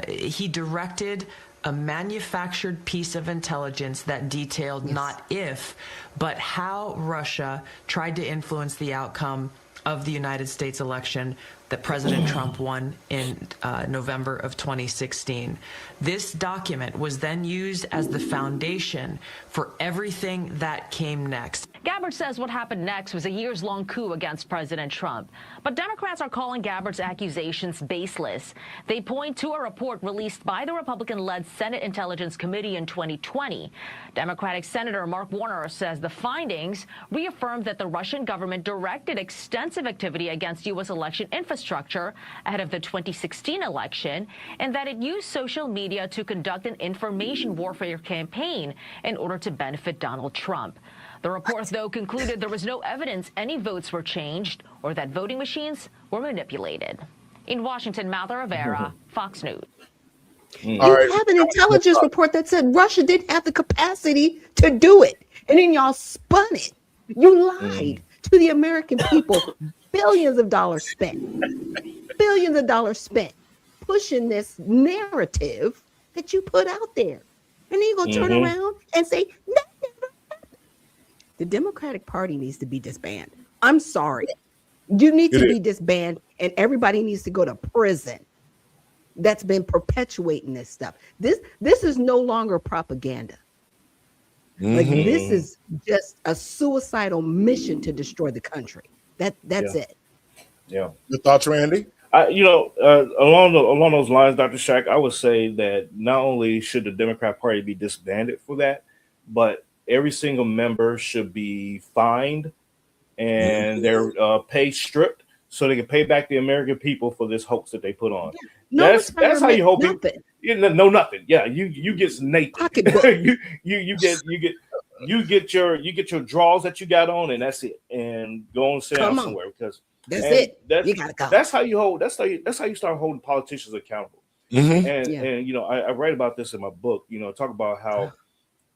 he directed a manufactured piece of intelligence that detailed not if, but how Russia tried to influence the outcome of the United States election that President Trump won in November of 2016. This document was then used as the foundation for everything that came next. Gabbard says what happened next was a years-long coup against President Trump. But Democrats are calling Gabbard's accusations baseless. They point to a report released by the Republican-led Senate Intelligence Committee in 2020. Democratic Senator Mark Warner says the findings reaffirmed that the Russian government directed extensive activity against U.S. election infrastructure ahead of the 2016 election, and that it used social media to conduct an information warfare campaign in order to benefit Donald Trump. The report, though, concluded there was no evidence any votes were changed or that voting machines were manipulated. In Washington, Mather Rivera, Fox News. You have an intelligence report that said Russia didn't have the capacity to do it. And then y'all spun it. You lied to the American people. Billions of dollars spent pushing this narrative that you put out there. And then you're going to turn around and say, that never happened. The Democratic Party needs to be disbanded. I'm sorry. You need to be disbanded, and everybody needs to go to prison. that's been perpetuating this stuff. This is no longer propaganda. Like this is just a suicidal mission to destroy the country. That's it. Yeah. Your thoughts, Randy? Along those lines, Dr. Shack, I would say that not only should the Democrat Party be disbanded for that, but every single member should be fined and their pay stripped so they can pay back the American people for this hox that they put on. Yeah. That's how you hope people. No, nothing. Yeah, you get naked. you get your draws that you got on, and that's it. And go and sit down somewhere because. That's it. You gotta go. That's how you start holding politicians accountable. And you know, I write about this in my book. You know, talk about how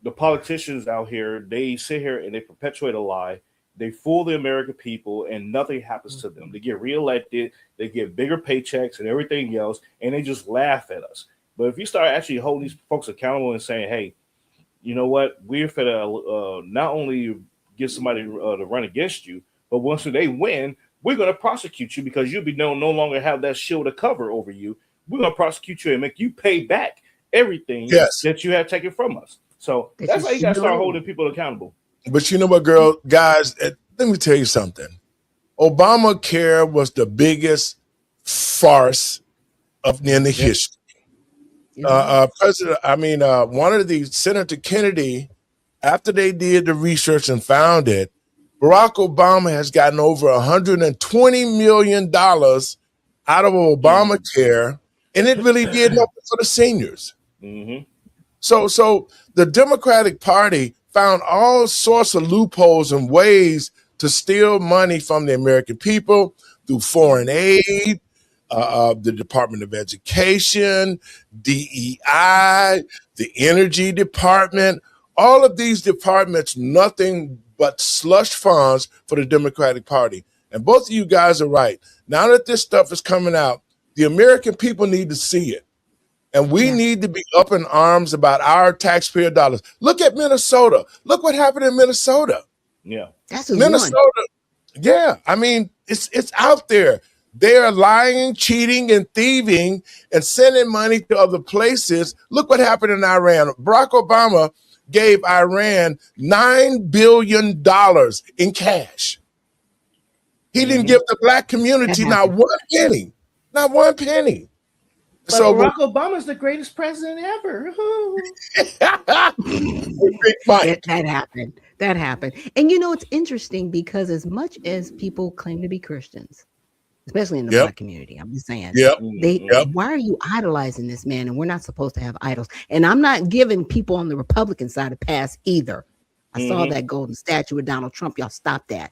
the politicians out here, they sit here and they perpetuate a lie. They fool the American people, and nothing happens to them. They get reelected, they get bigger paychecks and everything else, and they just laugh at us. But if you start actually holding these folks accountable and saying, "Hey, you know what? We're finna not only get somebody to run against you, but once they win, we're going to prosecute you because you'll be no longer have that shield of cover over you. We're going to prosecute you and make you pay back everything that you have taken from us." So that's how you got to start holding people accountable. But you know what, guys, let me tell you something. Obamacare was the biggest farce in the history. One of the Senator Kennedy, after they did the research and found it, Barack Obama has gotten over $120 million out of Obamacare, and it really did nothing for the seniors. So the Democratic Party found all sorts of loopholes and ways to steal money from the American people through foreign aid, the Department of Education, DEI, the Energy Department, all of these departments, nothing but slush funds for the Democratic Party. And both of you guys are right. Now that this stuff is coming out, the American people need to see it. And we need to be up in arms about our taxpayer dollars. Look at Minnesota. Look what happened in Minnesota. Yeah. That's Minnesota. Yeah. I mean, it's out there. They are lying, cheating, and thieving and sending money to other places. Look what happened in Iran. Barack Obama gave Iran $9 billion in cash. He didn't give the black community not one penny. Not one penny. But so Barack Obama's the greatest president ever. That happened. And you know, it's interesting because as much as people claim to be Christians, especially in the black community, I'm just saying, why are you idolizing this man? And we're not supposed to have idols. And I'm not giving people on the Republican side a pass either. I saw that golden statue of Donald Trump. Y'all stop that.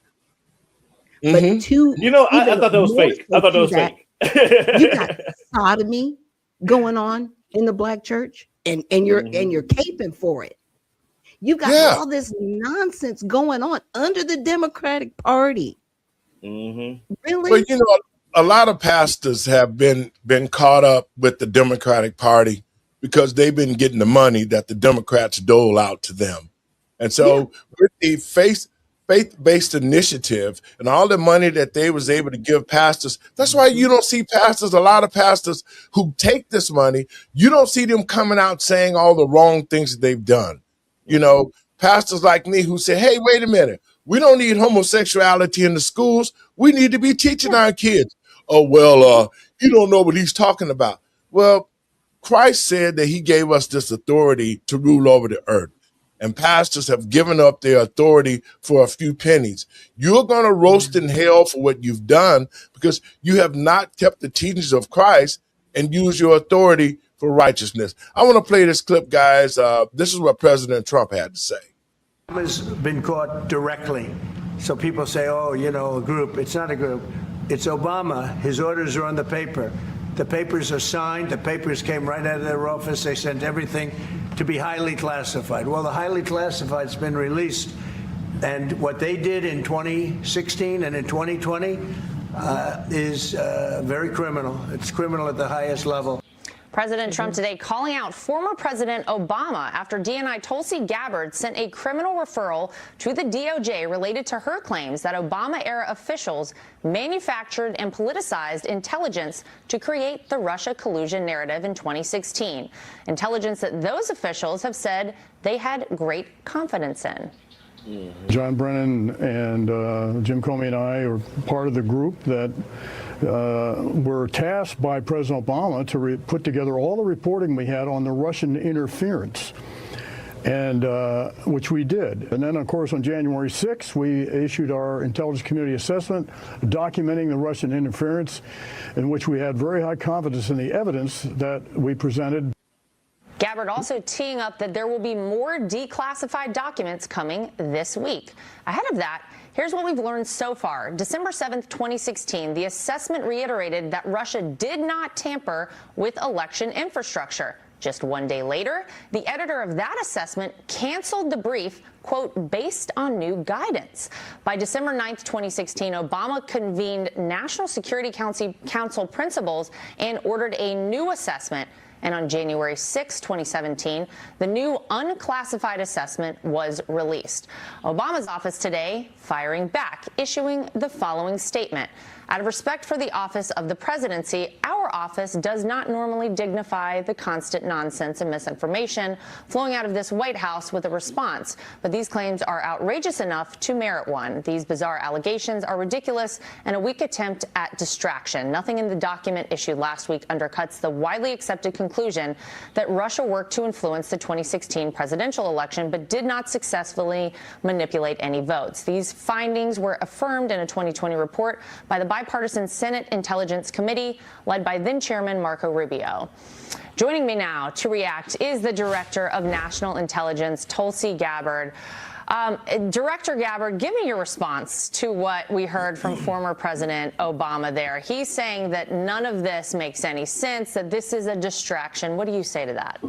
But I thought that was fake. You got sodomy going on in the black church, and you're caping for it. You got all this nonsense going on under the Democratic Party. Really? Well, you know, a lot of pastors have been caught up with the Democratic Party because they've been getting the money that the Democrats dole out to them. And so with the faith-based initiative and all the money that they was able to give pastors, that's why you don't see pastors, a lot of pastors who take this money, you don't see them coming out saying all the wrong things that they've done. You know, pastors like me who say, hey, wait a minute, we don't need homosexuality in the schools. We need to be teaching our kids. Oh, well, you don't know what he's talking about. Well, Christ said that he gave us this authority to rule over the earth. And pastors have given up their authority for a few pennies. You're going to roast in hell for what you've done because you have not kept the teachings of Christ and used your authority for righteousness. I want to play this clip, guys. This is what President Trump had to say. Has been caught directly. So people say, oh, you know, a group. It's not a group. It's Obama. His orders are on the paper. The papers are signed. The papers came right out of their office. They sent everything to be highly classified. Well, the highly classified's been released. And what they did in 2016 and in 2020 is very criminal. It's criminal at the highest level. President Trump today calling out former President Obama after DNI Tulsi Gabbard sent a criminal referral to the DOJ related to her claims that Obama-era officials manufactured and politicized intelligence to create the Russia collusion narrative in 2016. Intelligence that those officials have said they had great confidence in. John Brennan and Jim Comey and I are part of the group that were tasked by President Obama to put together all the reporting we had on the Russian interference, and which we did. And then, of course, on January 6th, we issued our intelligence community assessment documenting the Russian interference, in which we had very high confidence in the evidence that we presented. Gabbard also teeing up that there will be more declassified documents coming this week. Ahead of that, here's what we've learned so far. December 7th, 2016, the assessment reiterated that Russia did not tamper with election infrastructure. Just one day later, the editor of that assessment canceled the brief, quote, based on new guidance. By December 9th, 2016, Obama convened National Security Council principals and ordered a new assessment. And on January 6, 2017, the new unclassified assessment was released. Obama's office today firing back, issuing the following statement. Out of respect for the office of the presidency, our office does not normally dignify the constant nonsense and misinformation flowing out of this White House with a response. But these claims are outrageous enough to merit one. These bizarre allegations are ridiculous and a weak attempt at distraction. Nothing in the document issued last week undercuts the widely accepted conclusion that Russia worked to influence the 2016 presidential election but did not successfully manipulate any votes. These findings were affirmed in a 2020 report by the bipartisan Senate Intelligence Committee led by then-Chairman Marco Rubio. Joining me now to react is the Director of National Intelligence, Tulsi Gabbard. Director Gabbard, give me your response to what we heard from former President Obama there. He's saying that none of this makes any sense, that this is a distraction. What do you say to that?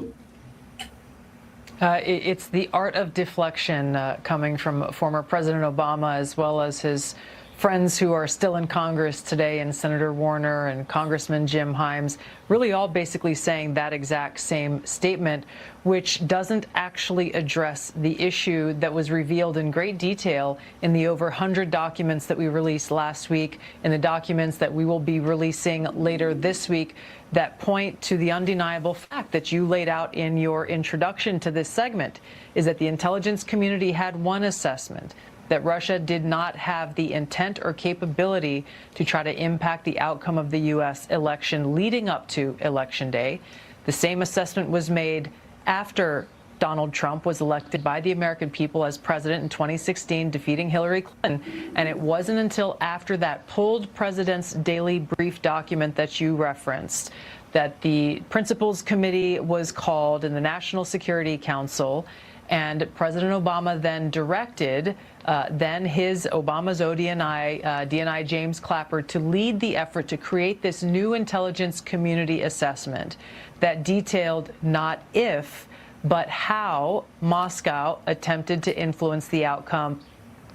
It's the art of deflection coming from former President Obama, as well as his friends who are still in Congress today, and Senator Warner and Congressman Jim Himes, really all basically saying that exact same statement, which doesn't actually address the issue that was revealed in great detail in the over 100 documents that we released last week, in the documents that we will be releasing later this week, that point to the undeniable fact that you laid out in your introduction to this segment, is that the intelligence community had one assessment, that Russia did not have the intent or capability to try to impact the outcome of the U.S. election leading up to Election Day. The same assessment was made after Donald Trump was elected by the American people as president in 2016, defeating Hillary Clinton. And it wasn't until after that pulled President's Daily Brief document that you referenced that the Principals Committee was called in the National Security Council, and President Obama then directed Obama's ODNI, DNI James Clapper, to lead the effort to create this new intelligence community assessment that detailed not if, but how Moscow attempted to influence the outcome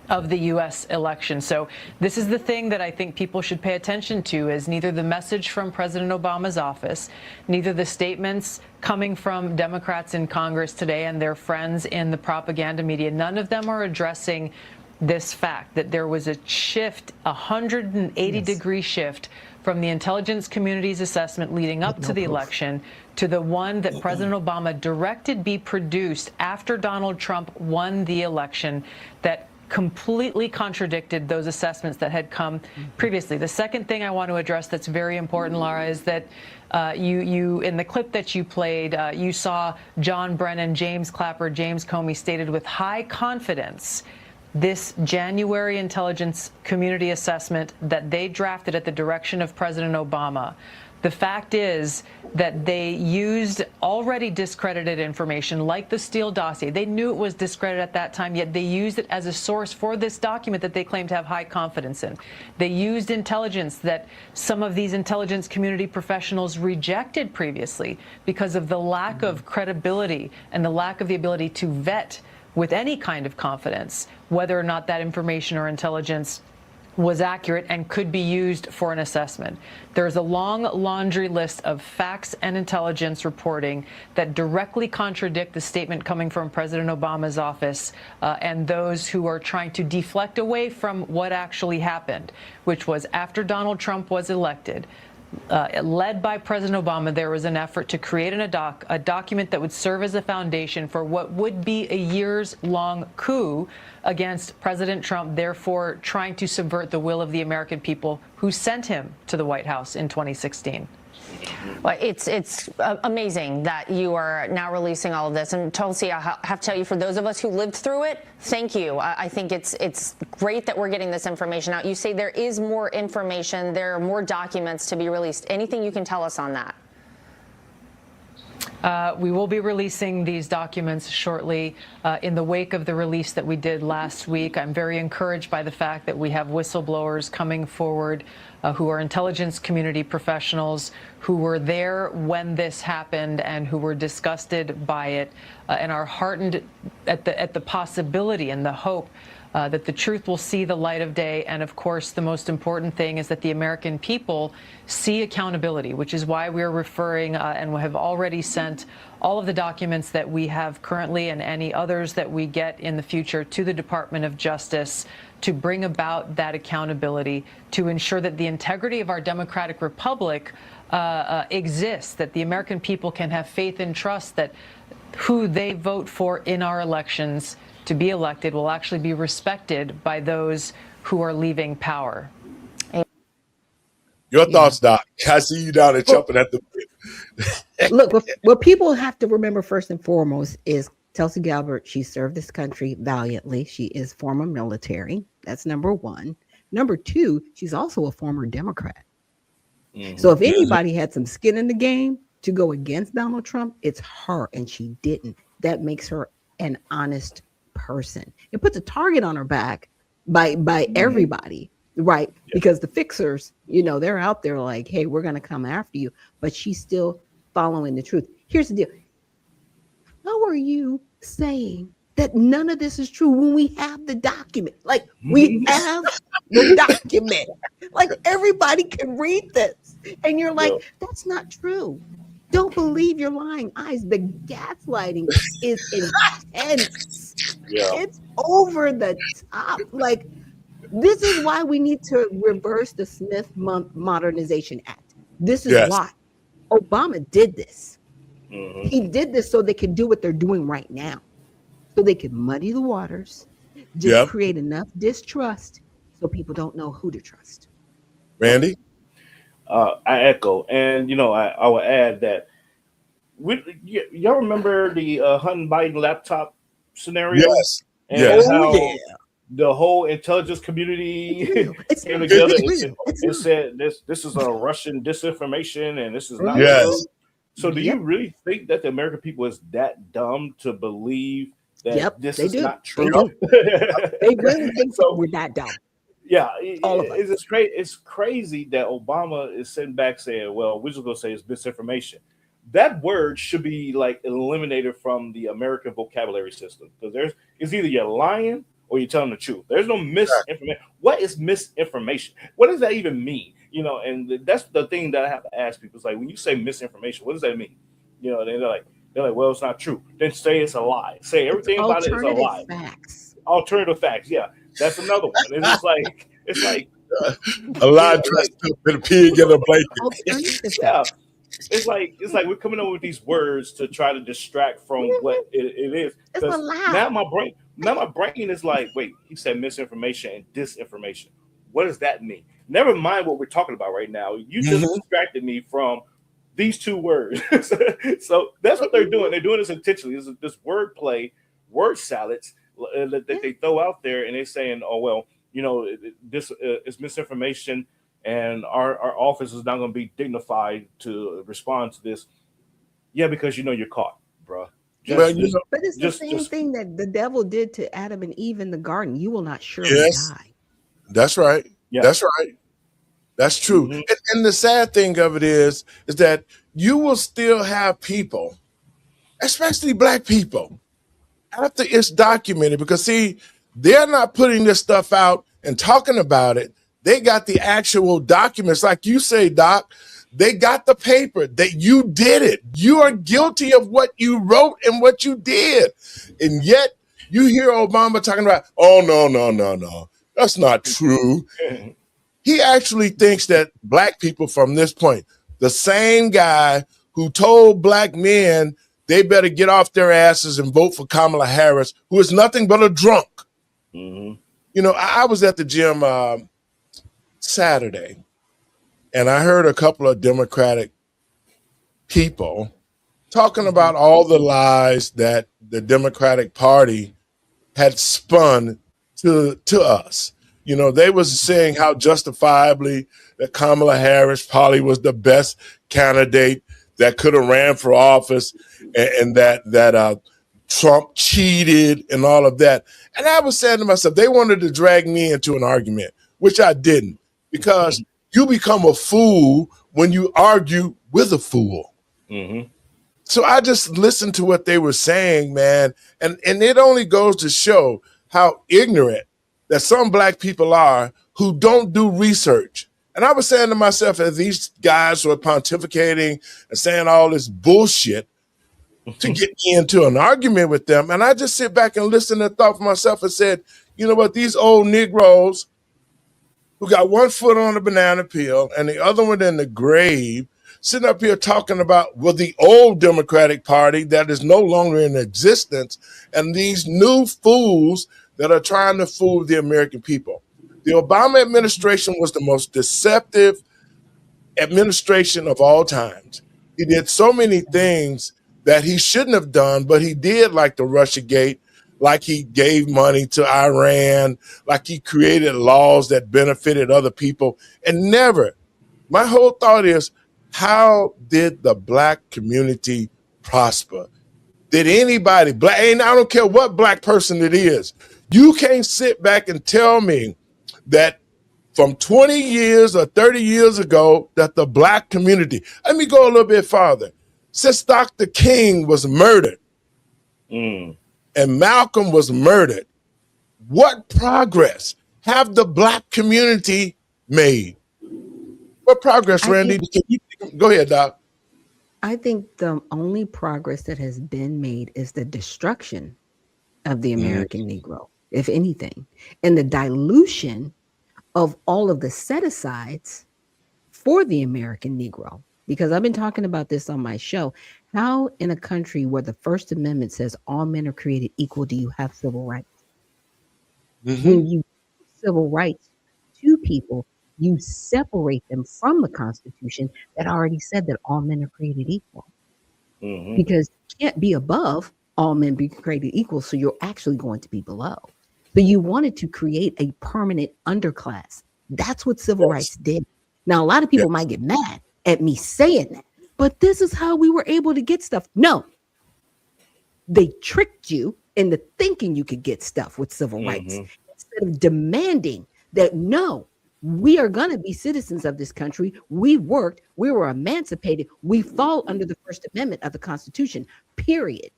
of the U.S. election. So this is the thing that I think people should pay attention to, is neither the message from President Obama's office, neither the statements coming from Democrats in Congress today and their friends in the propaganda media. None of them are addressing this fact that there was a shift, a 180-degree shift from the intelligence community's assessment leading up to the election to the one that President Obama directed be produced after Donald Trump won the election, that completely contradicted those assessments that had come previously. The second thing I want to address that's very important, Laura, is that you in the clip that you played, you saw John Brennan, James Clapper, James Comey stated with high confidence this January intelligence community assessment that they drafted at the direction of President Obama. The fact is that they used already discredited information like the Steele dossier. They knew it was discredited at that time, yet they used it as a source for this document that they claim to have high confidence in. They used intelligence that some of these intelligence community professionals rejected previously because of the lack of credibility and the lack of the ability to vet with any kind of confidence whether or not that information or intelligence was accurate and could be used for an assessment. There's a long laundry list of facts and intelligence reporting that directly contradict the statement coming from President Obama's office and those who are trying to deflect away from what actually happened, which was after Donald Trump was elected. Led by President Obama, there was an effort to create a document that would serve as a foundation for what would be a years-long coup against President Trump, therefore trying to subvert the will of the American people who sent him to the White House in 2016. Well, it's amazing that you are now releasing all of this. And Tulsi, I have to tell you, for those of us who lived through it, thank you. I think it's great that we're getting this information out. You say there is more information, there are more documents to be released. Anything you can tell us on that? We will be releasing these documents shortly in the wake of the release that we did last week. I'm very encouraged by the fact that we have whistleblowers coming forward who are intelligence community professionals who were there when this happened and who were disgusted by it and are heartened at the possibility and the hope that the truth will see the light of day. And of course, the most important thing is that the American people see accountability, which is why we're referring and have already sent all of the documents that we have currently and any others that we get in the future to the Department of Justice to bring about that accountability, to ensure that the integrity of our democratic republic exists, that the American people can have faith and trust that who they vote for in our elections to be elected will actually be respected by those who are leaving power. Your thoughts, Doc? I see you down there jumping at the Look, what people have to remember first and foremost is Tulsi Gabbard. She served this country valiantly. She is former military. That's number one. Number two, she's also a former Democrat. So if anybody had some skin in the game to go against Donald Trump, it's her, and she didn't. That makes her an honest person. It puts a target on her back by everybody, right? Yeah. Because the fixers, they're out there like, hey, we're going to come after you. But she's still following the truth. Here's the deal. How are you saying that none of this is true when we have the document? Like, we have the document. Like, everybody can read this. And you're like, that's not true. Don't believe your lying eyes. The gaslighting is intense. Yeah. It's over the top. Like, this is why we need to reverse the Smith Modernization Act. This is why Obama did this. He did this so they can do what they're doing right now. So they can muddy the waters, just create enough distrust so people don't know who to trust. Randy? I echo. And, I will add that y'all remember the Hunter Biden laptop scenario? Yes. And how the whole intelligence community came together and said this is a Russian disinformation and this is not real. So do you really think that the American people is that dumb to believe that this is not true? They really think so. We're that dumb. Yeah, it's crazy that Obama is sitting back saying, well, we're just going to say it's misinformation. That word should be like eliminated from the American vocabulary system because it's either you're lying or you're telling the truth. There's no misinformation. What is misinformation? What does that even mean? And that's the thing that I have to ask people. It's like, when you say misinformation, what does that mean? And they're like, well, it's not true. Then say it's a lie. Say everything about it is a lie. Alternative facts. Yeah, that's another one. It's like a lie dressed up in a pig in a blanket. Yeah. It's like we're coming up with these words to try to distract from what it is. It's a lie. Now my brain is like, wait, he said misinformation and disinformation. What does that mean? Never mind what we're talking about right now. You just distracted me from these two words. So that's what they're doing. They're doing this intentionally. This wordplay, word salads that they throw out there, and they're saying, oh, well, this is misinformation, and our office is not going to be dignified to respond to this. Yeah, because you're caught, bro. But it's the same thing that the devil did to Adam and Eve in the garden. You will not surely die. That's right. Yeah. That's right. That's true. And the sad thing of it is that you will still have people, especially Black people, after it's documented, because see, they're not putting this stuff out and talking about it. They got the actual documents. Like you say, Doc, they got the paper that you did it. You are guilty of what you wrote and what you did. And yet you hear Obama talking about, oh, no. That's not true. He actually thinks that black people from this point, the same guy who told black men they better get off their asses and vote for Kamala Harris, who is nothing but a drunk. You know, I was at the gym Saturday, and I heard a couple of Democratic people talking about all the lies that the Democratic Party had spun to us. You know, they was saying how justifiably that Kamala Harris probably was the best candidate that could have ran for office, and that Trump cheated and all of that. And I was saying to myself, they wanted to drag me into an argument, which I didn't, because you become a fool when you argue with a fool. So I just listened to what they were saying, man, and it only goes to show how ignorant that some black people are who don't do research. And I was saying to myself, as these guys were pontificating and saying all this bullshit to get me into an argument with them, and I just sit back and listen and thought for myself and said, you know what, these old Negroes who got one foot on the banana peel and the other one in the grave, sitting up here talking about, well, the old Democratic Party that is no longer in existence, and these new fools that are trying to fool the American people. The Obama administration was the most deceptive administration of all times. He did so many things that he shouldn't have done, but he did, like the Russiagate, like he gave money to Iran, like he created laws that benefited other people, and never. My whole thought is, how did the black community prosper? Did anybody, black, and I don't care what black person it is, you can't sit back and tell me that from 20 years or 30 years ago that the black community, let me go a little bit farther. Since Dr. King was murdered and Malcolm was murdered, what progress have the black community made? What progress, Randy? Go ahead, Doc. I think the only progress that has been made is the destruction of the American Negro, if anything, and the dilution of all of the set-asides for the American Negro. Because I've been talking about this on my show. How in a country where the First Amendment says all men are created equal, do you have civil rights? When you give civil rights to people, you separate them from the Constitution that already said that all men are created equal. Because you can't be above all men be created equal, so you're actually going to be below. So you wanted to create a permanent underclass. That's what civil rights did. Now, a lot of people might get mad at me saying that, but this is how we were able to get stuff. No, they tricked you into thinking you could get stuff with civil rights instead of demanding that, no, we are going to be citizens of this country. We worked, we were emancipated, we fall under the First Amendment of the Constitution, period.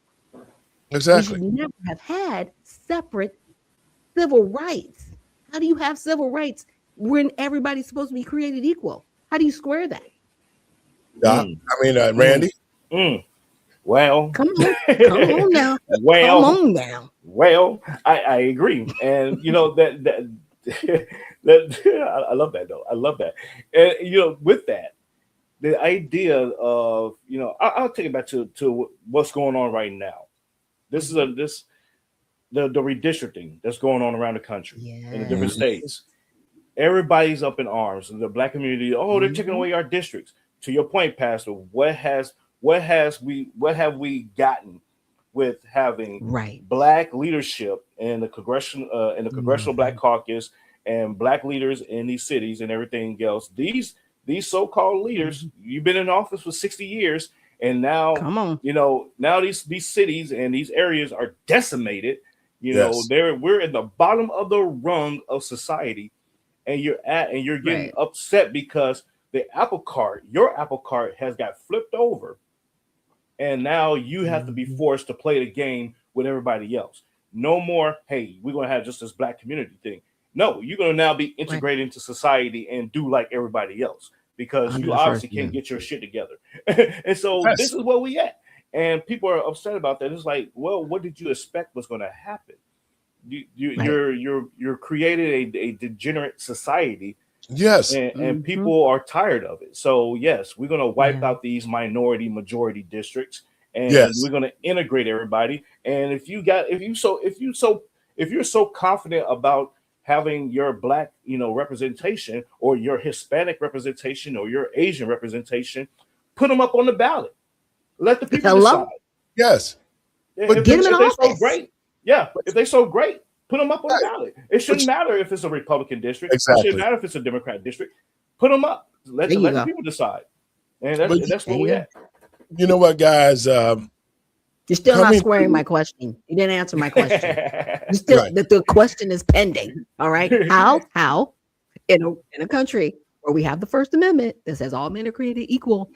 Exactly. We should never have had separate civil rights. How do you have civil rights when everybody's supposed to be created equal? How do you square that? Doc, Randy? Well, come on now. Well, come on now. Well, I agree, and you know that I love that though. I love that, and you know, with that, the idea of, you know, I'll take it back to what's going on right now. This is the redistricting that's going on around the country in the different states. Everybody's up in arms, and the black community, oh, they're taking away our districts. To your point, Pastor, what have we gotten with having black leadership in the congressional Black Caucus and black leaders in these cities and everything else? These so-called leaders, you've been in office for 60 years, and now you know, now these cities and these areas are decimated. You know, we're at the bottom of the rung of society, and you're getting upset because your apple cart has got flipped over, and now you have to be forced to play the game with everybody else. No more, hey, we're gonna have just this black community thing. No, you're going to now be integrated into society and do like everybody else because you obviously can't get your shit together. And so this is where we at. And people are upset about that. It's like, well, what did you expect was going to happen? You're created a degenerate society. Yes. And people are tired of it. So yes, we're going to wipe out these minority majority districts, and we're going to integrate everybody. And if you're so confident about having your Black, representation, or your Hispanic representation, or your Asian representation, put them up on the ballot. Let the people decide. Yes. But get them in office. So great. Yeah, if they're so great, put them up on the ballot. It shouldn't matter if it's a Republican district. Exactly. It shouldn't matter if it's a Democrat district. Put them up. Let the people decide. And that's where we at. You know what, guys? You're still not squaring my question. You didn't answer my question. You still the question is pending. All right. How in a country where we have the First Amendment that says all men are created equal,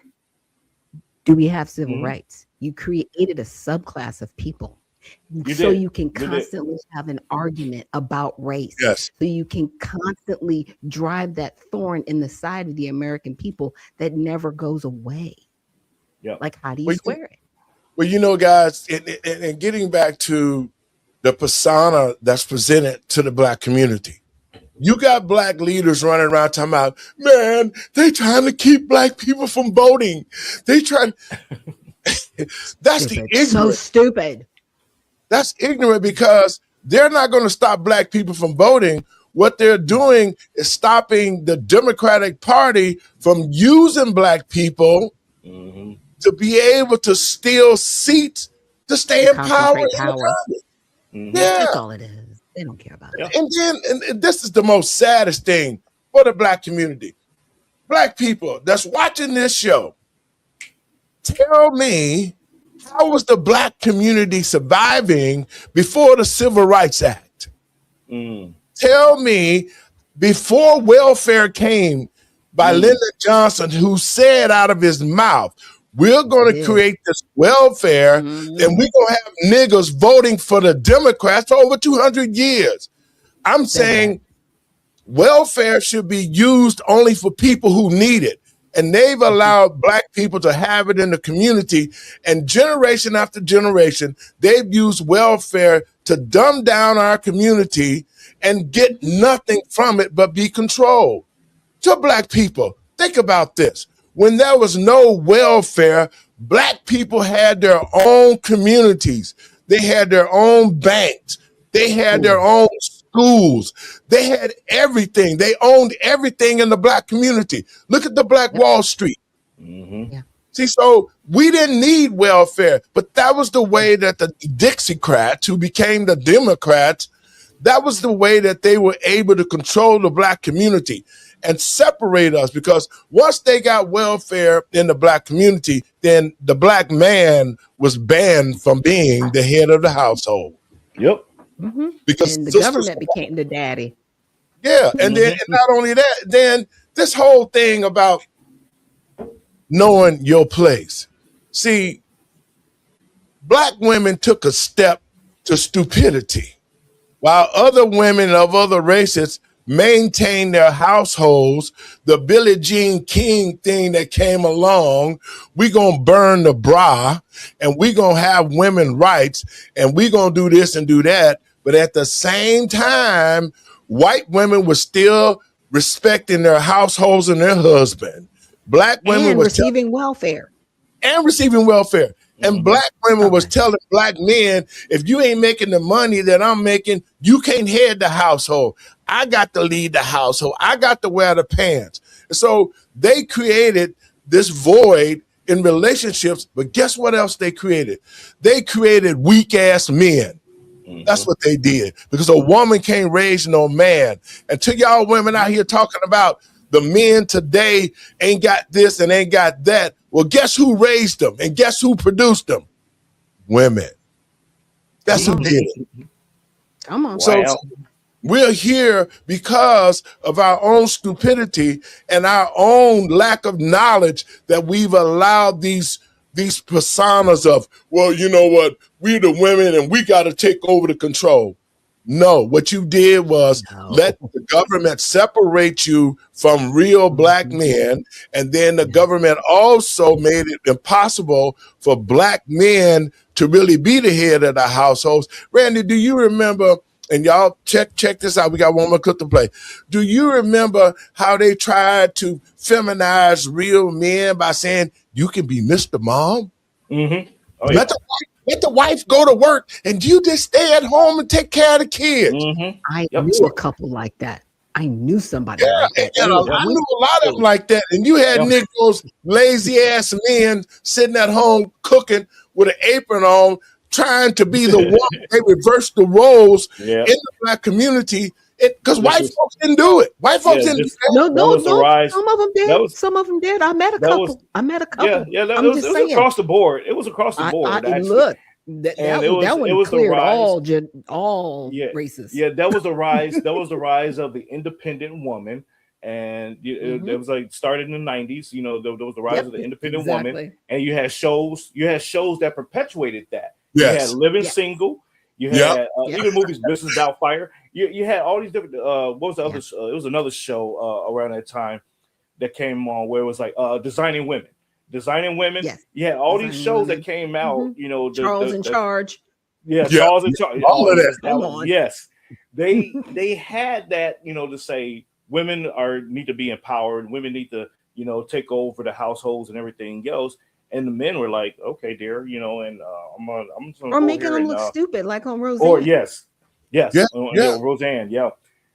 do we have civil rights? You created a subclass of people. You can constantly have an argument about race. Yes. So you can constantly drive that thorn in the side of the American people that never goes away. Yeah. Like, how do you square it? Well, guys, and getting back to the persona that's presented to the Black community, you got Black leaders running around talking about, man, they trying to keep Black people from voting. They trying. That's the ignorant. So stupid. That's ignorant because they're not going to stop Black people from voting. What they're doing is stopping the Democratic Party from using Black people to be able to steal seats to stay in power. Yeah, that's all it is. They don't care about it. And this is the most saddest thing for the Black community. Black people that's watching this show, tell me, how was the Black community surviving before the Civil Rights Act? Tell me, before welfare came by Lyndon Johnson, who said out of his mouth, we're going to create this welfare and we're going to have niggas voting for the Democrats for over 200 years. I'm saying welfare should be used only for people who need it. And they've allowed Black people to have it in the community. And generation after generation, they've used welfare to dumb down our community and get nothing from it but be controlled. To Black people, think about this. When there was no welfare, Black people had their own communities. They had their own banks. They had their own schools. They had everything. They owned everything in the Black community. Look at the Black Wall Street. See, so we didn't need welfare, but that was the way that the Dixiecrats, who became the Democrats, that was the way that they were able to control the Black community and separate us, because once they got welfare in the Black community, then the Black man was banned from being the head of the household. Yep. Because and the government became the daddy. Yeah. And then and not only that, then this whole thing about knowing your place. See, Black women took a step to stupidity, while other women of other races maintain their households. The Billie Jean King thing that came along, we gonna burn the bra and we gonna have women rights and we gonna do this and do that. But at the same time, white women were still respecting their households and their husband. Black women and were receiving welfare. And receiving welfare. And Black women was telling Black men, if you ain't making the money that I'm making, you can't head the household. I got to lead the household. I got to wear the pants. So they created this void in relationships, but guess what else they created? They created weak-ass men. That's what they did, because a woman can't raise no man. And to y'all women out here talking about the men today ain't got this and ain't got that, well, guess who raised them and guess who produced them? Women. That's who did it. Come on. So we're here because of our own stupidity and our own lack of knowledge, that we've allowed these personas of, well, you know what, we the women and we got to take over the control. No, what you did was let the government separate you from real black men, and then the government also made it impossible for black men to really be the head of the households. Randy, do you remember, and y'all check this out, we got one more clip to play. Do you remember how they tried to feminize real men by saying, you can be Mr. Mom? Mm-hmm. Oh, yeah. Let the wife go to work and you just stay at home and take care of the kids. Mm-hmm. I knew a couple like that. I knew somebody like that. And I knew a lot of them like that. And you had Negroes, lazy ass men sitting at home cooking with an apron on, trying to be the one. They reversed the roles in the black community because white folks didn't do it. White folks didn't do that. No. Some of them did. Some of them did. I met a couple. Yeah, it was across the board. It was across the board. Look, that one cleared all races. Yeah, that was the rise. That was the rise of the independent woman, and it was like started in the 90s. You know, there was the rise of the independent woman, and you had shows. You had shows that perpetuated that. Yes. You had Living Single. You had even movies, Mrs. Doubtfire. You had all these different. What was the other? It was another show around that time that came on where it was like Designing Women. Yes. You had all these shows that came out. You know, Charles in Charge. Yeah, Charles in Charge. All of that. Yes, they had that. You know, to say women need to be empowered. Women need to take over the households and everything else. And the men were like, "Okay, dear," and I'm just gonna or go making here them and, look stupid, like on Roseanne. Or yes, Roseanne,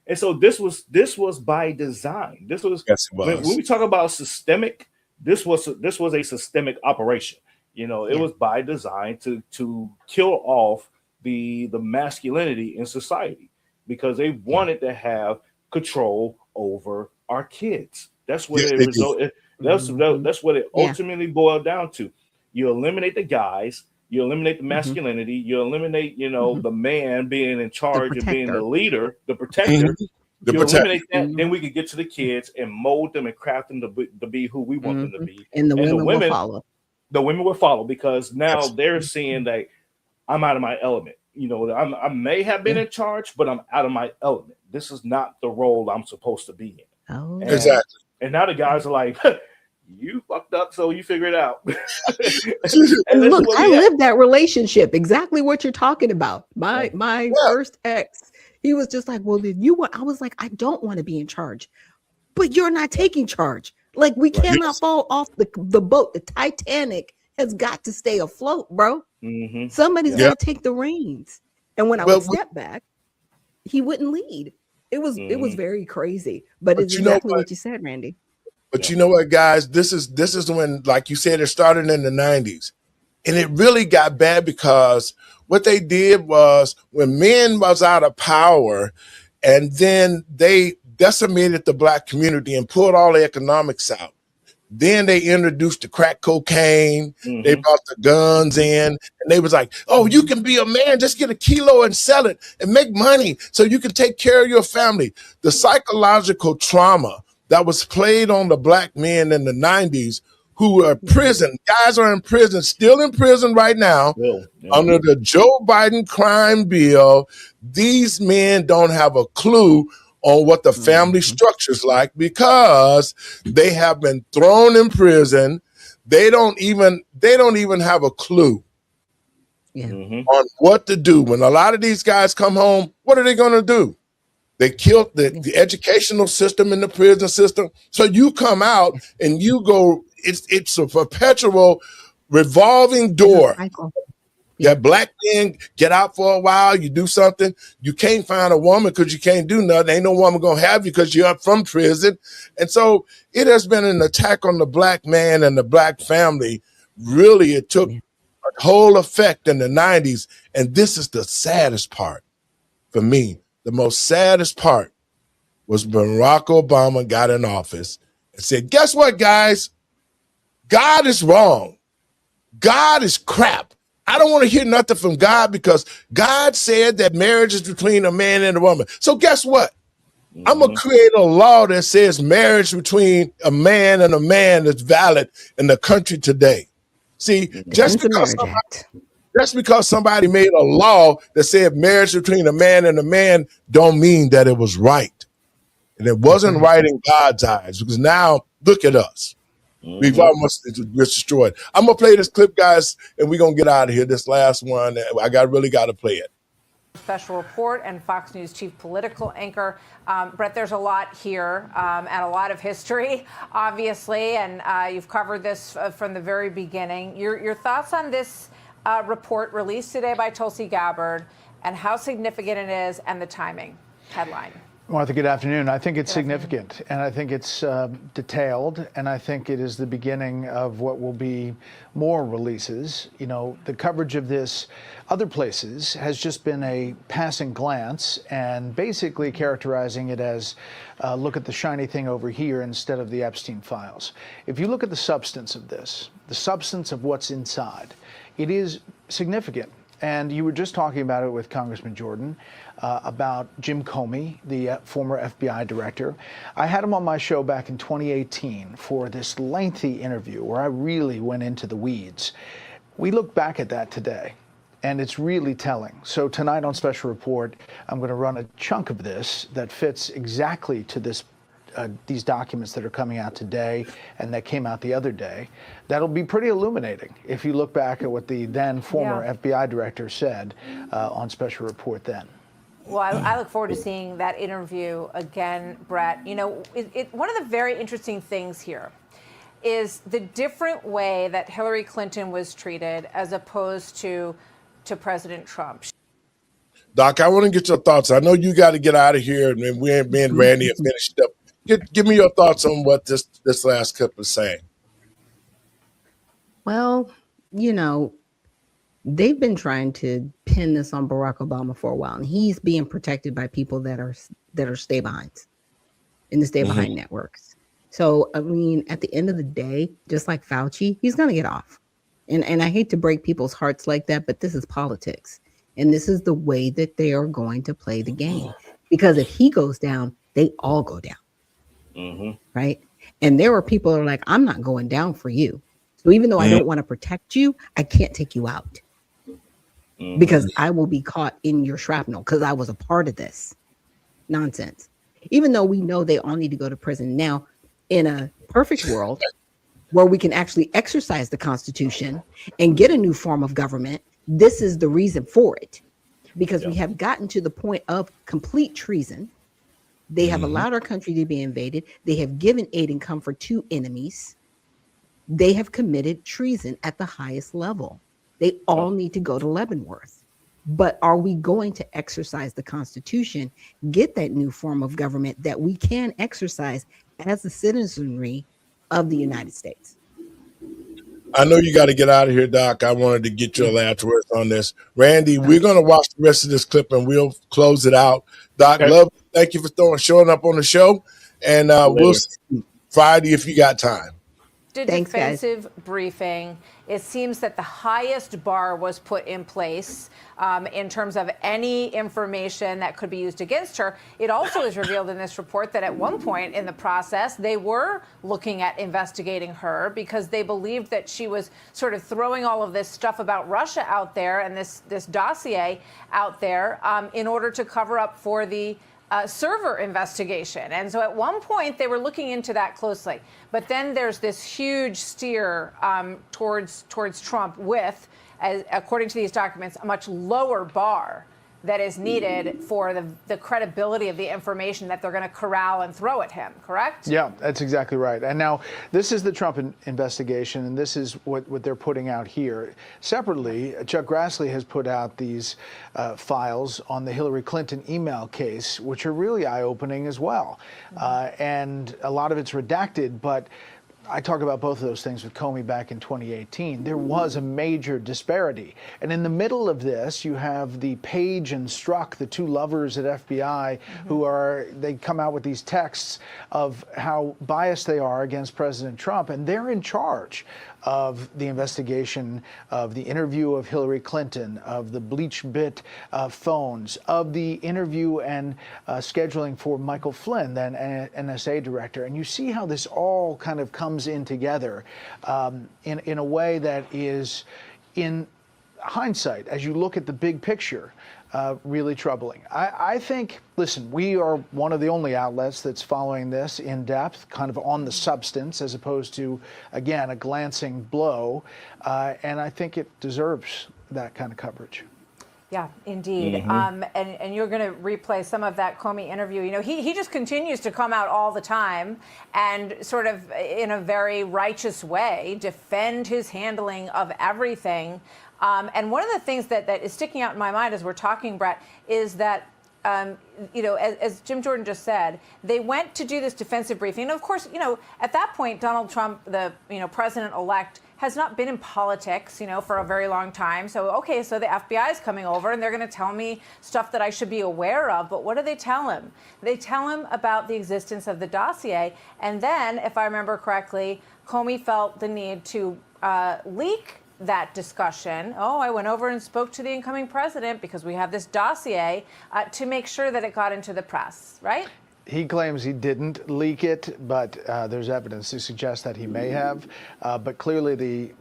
And so this was by design. This was when we talk about systemic. This was a systemic operation. It was by design to kill off the masculinity in society because they wanted to have control over our kids. That's what it resulted. That's what it ultimately boiled down to. You eliminate the guys, you eliminate the masculinity, you eliminate, the man being in charge and being the leader, the protector. Eliminate that, then we could get to the kids and mold them and craft them to be who we want them to be. And the women will follow. The women will follow because now they're seeing that I'm out of my element. I may have been in charge, but I'm out of my element. This is not the role I'm supposed to be in. Oh, exactly. And now the guys are like, you fucked up, so you figure it out. And look, I lived that relationship. Exactly what you're talking about. My first ex, he was just like, well, then I was like, I don't want to be in charge, but you're not taking charge. Like we cannot fall off the boat. The Titanic has got to stay afloat, bro. Mm-hmm. Somebody's got to take the reins. And when I would step back, he wouldn't lead. It was very crazy, but it's exactly what you said, Randy. But you know what, guys? This is when, like you said, it started in the 90s. And it really got bad because what they did was when men was out of power and then they decimated the black community and pulled all the economics out. Then they introduced the crack cocaine. Mm-hmm. They brought the guns in and they was like, oh, you can be a man, just get a kilo and sell it and make money so you can take care of your family. The psychological trauma that was played on the black men in the 90s who were in prison. Guys are in prison, still in prison right now under the Joe Biden crime bill. These men don't have a clue on what the family structure's like because they have been thrown in prison. They don't even have a clue on what to do. When a lot of these guys come home, what are they going to do? They killed the educational system and the prison system. So you come out and you go, it's a perpetual revolving door. Yeah, black men get out for a while, you do something. You can't find a woman because you can't do nothing. Ain't no woman gonna have you because you're up from prison. And so it has been an attack on the black man and the black family. Really, it took a whole effect in the 90s. And this is the saddest part for me. The most saddest part was Barack Obama got in office and said, guess what, guys? God is wrong. God is crap. I don't want to hear nothing from God because God said that marriage is between a man and a woman. So guess what? I'm going to create a law that says marriage between a man and a man is valid in the country today. See, just because Just because somebody made a law that said marriage between a man and a man don't mean that it was right. And it wasn't right in God's eyes, because now look at us. We've almost destroyed. I'm going to play this clip, guys, and we're going to get out of here. This last one, I really got to play it. Special report and Fox News chief political anchor. Brett, there's a lot here and a lot of history, obviously, and you've covered this from the very beginning. Your thoughts on this report released today by Tulsi Gabbard and how significant it is and the timing? Headline. Martha, good afternoon. I think it's significant, and I think it's detailed, and I think it is the beginning of what will be more releases. You know, the coverage of this other places has just been a passing glance and basically characterizing it as look at the shiny thing over here instead of the Epstein files. If you look at the substance of this, the substance of what's inside, it is significant. And you were just talking about it with Congressman Jordan about Jim Comey, the former FBI director. I had him on my show back in 2018 for this lengthy interview where I really went into the weeds. We look back at that today, and it's really telling. So tonight on Special Report, I'm going to run a chunk of this that fits exactly to this these documents that are coming out today and that came out the other day. That'll be pretty illuminating if you look back at what the then former FBI director said on Special Report then. Well, I look forward to seeing that interview again, Brett. You know, one of the very interesting things here is the different way that Hillary Clinton was treated as opposed to President Trump. Doc, I want to get your thoughts. I know you got to get out of here, and me and Randy have finished up. Give me your thoughts on what this last clip is saying. Well, you know, they've been trying to pin this on Barack Obama for a while, and he's being protected by people that are stay behinds in the stay behind networks. So, I mean, at the end of the day, just like Fauci, he's going to get off. And I hate to break people's hearts like that, but this is politics. And this is the way that they are going to play the game. Because if he goes down, they all go down. Right? And there are people that are like, I'm not going down for you. So even though I don't want to protect you, I can't take you out. Because I will be caught in your shrapnel because I was a part of this nonsense. Even though we know they all need to go to prison. Now, in a perfect world where we can actually exercise the Constitution and get a new form of government, this is the reason for it. Because we have gotten to the point of complete treason. They have allowed our country to be invaded. They have given aid and comfort to enemies. They have committed treason at the highest level. They all need to go to Leavenworth. But are we going to exercise the Constitution, get that new form of government that we can exercise as the citizenry of the United States? I know you got to get out of here, Doc. I wanted to get your last words on this. Randy, we're going to watch the rest of this clip and we'll close it out. Doc, love, thank you for showing up on the show. And we'll see you Friday if you got time. Thanks, defensive briefing. It seems that the highest bar was put in place in terms of any information that could be used against her. It also is revealed in this report that at one point in the process, they were looking at investigating her because they believed that she was sort of throwing all of this stuff about Russia out there and this dossier out there in order to cover up for the server investigation. And so at one point they were looking into that closely. But then there's this huge steer towards Trump with, according to these documents, a much lower bar that is needed for the credibility of the information that they're going to corral and throw at him, correct? Yeah, that's exactly right. And now this is the Trump investigation, and this is what they're putting out here. Separately, Chuck Grassley has put out these files on the Hillary Clinton email case, which are really eye-opening as well. And a lot of it's redacted, but I talk about both of those things with Comey back in 2018. There was a major disparity. And in the middle of this, you have the Page and Strzok, the two lovers at FBI, they come out with these texts of how biased they are against President Trump. And they're in charge of the investigation of the interview of Hillary Clinton, of the BleachBit phones, of the interview and scheduling for Michael Flynn, then NSA director. And you see how this all kind of comes in together in a way that is in hindsight, as you look at the big picture, really troubling. I think, listen, we are one of the only outlets that's following this in depth, kind of on the substance, as opposed to, again, a glancing blow. And I think it deserves that kind of coverage. Yeah, indeed. And you're going to replay some of that Comey interview. You know, he just continues to come out all the time and sort of in a very righteous way defend his handling of everything. And one of the things that is sticking out in my mind as we're talking, Brett, is that, you know, as Jim Jordan just said, they went to do this defensive briefing. And of course, you know, at that point, Donald Trump, the, you know, president-elect, has not been in politics, you know, for a very long time. So, okay, so the FBI is coming over and they're going to tell me stuff that I should be aware of. But what do they tell him? They tell him about the existence of the dossier. And then, if I remember correctly, Comey felt the need to leak that discussion. Oh, I went over and spoke to the incoming president because we have this dossier to make sure that it got into the press, right? He claims he didn't leak it, but there's evidence to suggest that he may have. But clearly the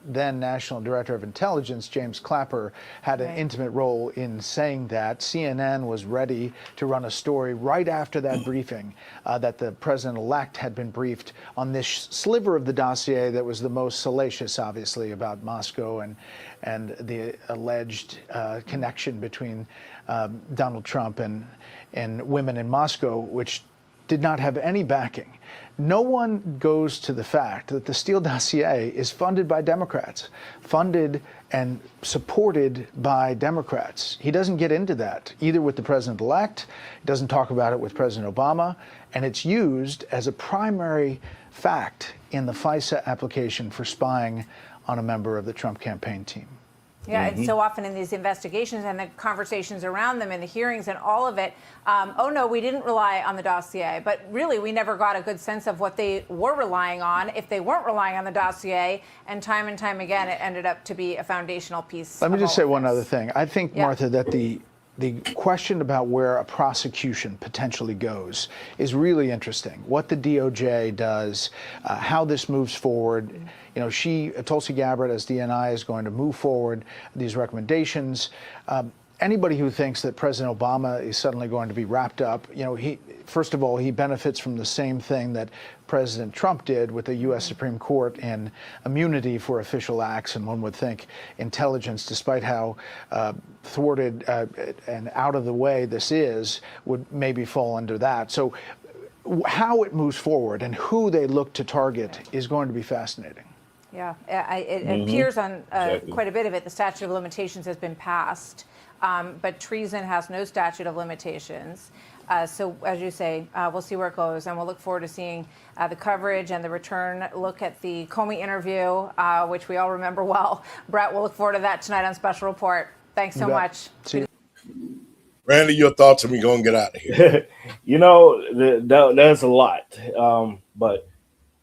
then National Director of Intelligence, James Clapper, had an intimate role in saying that. CNN was ready to run a story right after that briefing that the president-elect had been briefed on this sliver of the dossier that was the most salacious, obviously, about Moscow and the alleged connection between Donald Trump and women in Moscow, which did not have any backing. No one goes to the fact that the Steele dossier is funded by Democrats, funded and supported by Democrats. He doesn't get into that, either with the president-elect, he doesn't talk about it with President Obama, and it's used as a primary fact in the FISA application for spying on a member of the Trump campaign team. Yeah, and so often in these investigations and the conversations around them and the hearings and all of it, oh no, we didn't rely on the dossier. But really, we never got a good sense of what they were relying on if they weren't relying on the dossier. And time again, it ended up to be a foundational piece. Let me just say one other thing. I think, Martha, that the question about where a prosecution potentially goes is really interesting. What the DOJ does, how this moves forward. You know, Tulsi Gabbard, as DNI, is going to move forward these recommendations. Anybody who thinks that President Obama is suddenly going to be wrapped up, you know, first of all, he benefits from the same thing that President Trump did with the U.S. Supreme Court in immunity for official acts. And one would think intelligence, despite how thwarted and out of the way this is, would maybe fall under that. So how it moves forward and who they look to target is going to be fascinating. Yeah, it appears on quite a bit of it. The statute of limitations has been passed, but treason has no statute of limitations. So, as you say, we'll see where it goes, and we'll look forward to seeing the coverage and the return look at the Comey interview, which we all remember well. Brett, we'll look forward to that tonight on Special Report. Thanks so much. See you. Randy, your thoughts on me going to get out of here? You know, that's a lot. But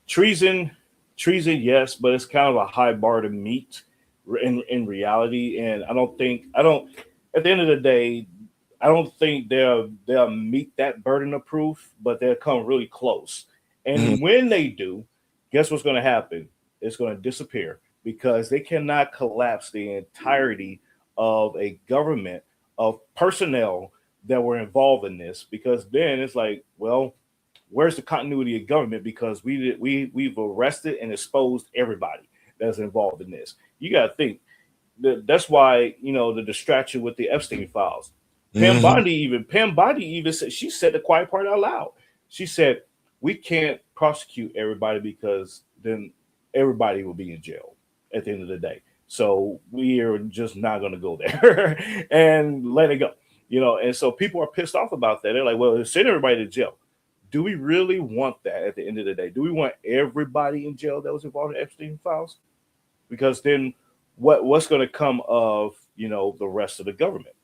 treason, yes, but it's kind of a high bar to meet in reality. And at the end of the day, I don't think they'll meet that burden of proof, but they'll come really close. And when they do, guess what's going to happen? It's going to disappear because they cannot collapse the entirety of a government of personnel that were involved in this, because then it's like, well, where's the continuity of government? Because we've arrested and exposed everybody that's involved in this. You got to think that's why, you know, the distraction with the Epstein files. Pam Bondi even said, she said the quiet part out loud. She said, we can't prosecute everybody because then everybody will be in jail at the end of the day. So we are just not going to go there and let it go, you know. And so people are pissed off about that. They're like, well, send everybody to jail. Do we really want that at the end of the day? Do we want everybody in jail that was involved in Epstein files? Because then what's going to come of, you know, the rest of the government?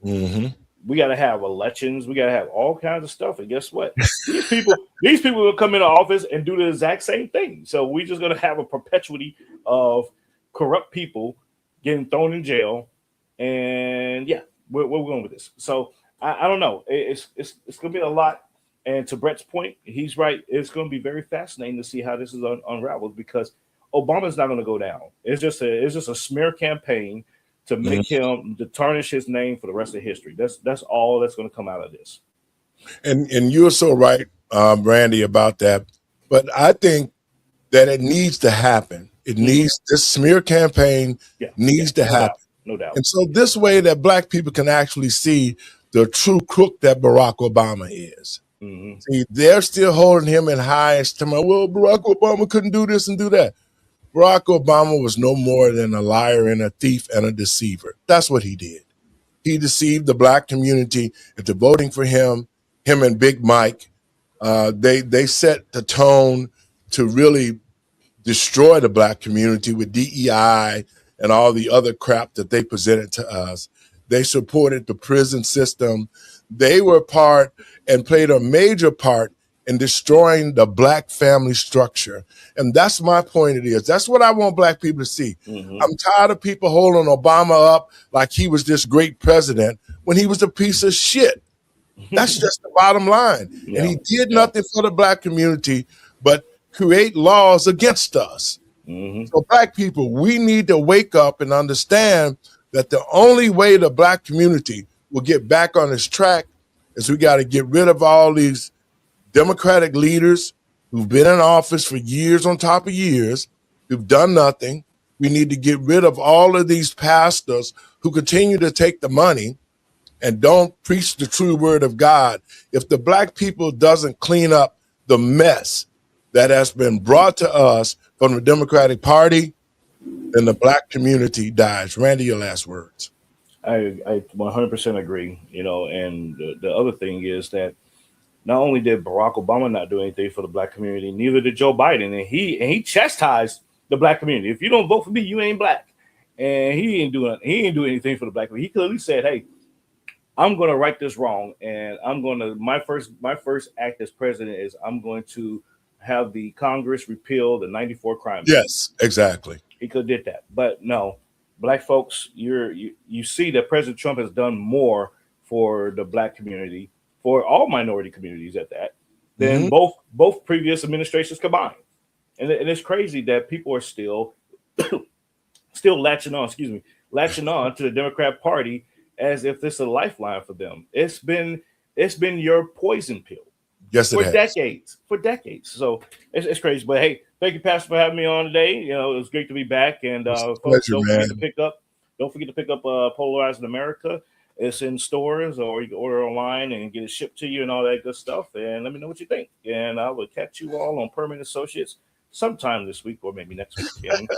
We got to have elections. We got to have all kinds of stuff. And guess what? These people will come into office and do the exact same thing. So we're just going to have a perpetuity of corrupt people getting thrown in jail. And yeah, where we're going with this. So I don't know. It's going to be a lot. And to Brett's point, he's right. It's going to be very fascinating to see how this is unraveled, because Obama's not going to go down. It's just a smear campaign to make him to tarnish his name for the rest of history. That's all that's going to come out of this. And you're so right, Randy, about that. But I think that it needs to happen. It needs this smear campaign needs to happen. No doubt. And so this way that Black people can actually see the true crook that Barack Obama is. See, they're still holding him in high esteem. Well, Barack Obama couldn't do this and do that. Barack Obama was no more than a liar and a thief and a deceiver. That's what he did. He deceived the Black community into voting for him and Big Mike. They set the tone to really destroy the Black community with DEI and all the other crap that they presented to us. They supported the prison system. They were part and played a major part in destroying the Black family structure. And that's my point it is. That's what I want Black people to see. I'm tired of people holding Obama up like he was this great president when he was a piece of shit. That's just the bottom line. And he did nothing for the Black community but create laws against us. So Black people, we need to wake up and understand that the only way the Black community will get back on this track is we got to get rid of all these Democratic leaders who've been in office for years on top of years, who've done nothing. We need to get rid of all of these pastors who continue to take the money and don't preach the true word of God. If the Black people doesn't clean up the mess that has been brought to us from the Democratic Party, then the Black community dies. Randy, your last words. I 100% agree. And the other thing is that not only did Barack Obama not do anything for the Black community, neither did Joe Biden, and he chastised the Black community. If you don't vote for me, you ain't Black. And he ain't do anything for the Black community. He clearly said, "Hey, I'm going to right this wrong, and I'm going to my first act as president is I'm going to have the Congress repeal the '94 crime bill." Yes, exactly. He could have did that, but no, Black folks, you see that President Trump has done more for the Black community, for all minority communities at that, than both previous administrations combined. And it's crazy that people are still latching on to the Democrat Party as if this is a lifeline for them. It's been your poison pill. Yes, for decades. So it's crazy. But hey, thank you, Pastor, for having me on today. It was great to be back. And folks, don't forget to pick up Polarizing America. It's in stores, or you can order online and get it shipped to you and all that good stuff. And let me know what you think. And I will catch you all on Permanent Associates sometime this week or maybe next week.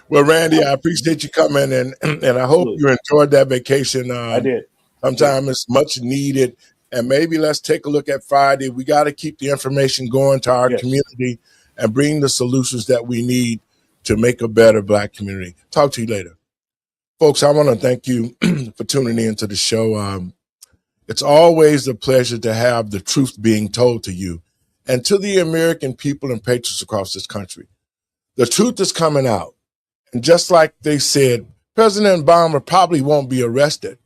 Well, Randy, I appreciate you coming, and I hope you enjoyed that vacation. I did. Sometimes it's much needed. And maybe let's take a look at Friday. We got to keep the information going to our community and bring the solutions that we need to make a better Black community. Talk to you later. Folks, I want to thank you for tuning in to the show. It's always a pleasure to have the truth being told to you and to the American people and patriots across this country. The truth is coming out. And just like they said, President Obama probably won't be arrested.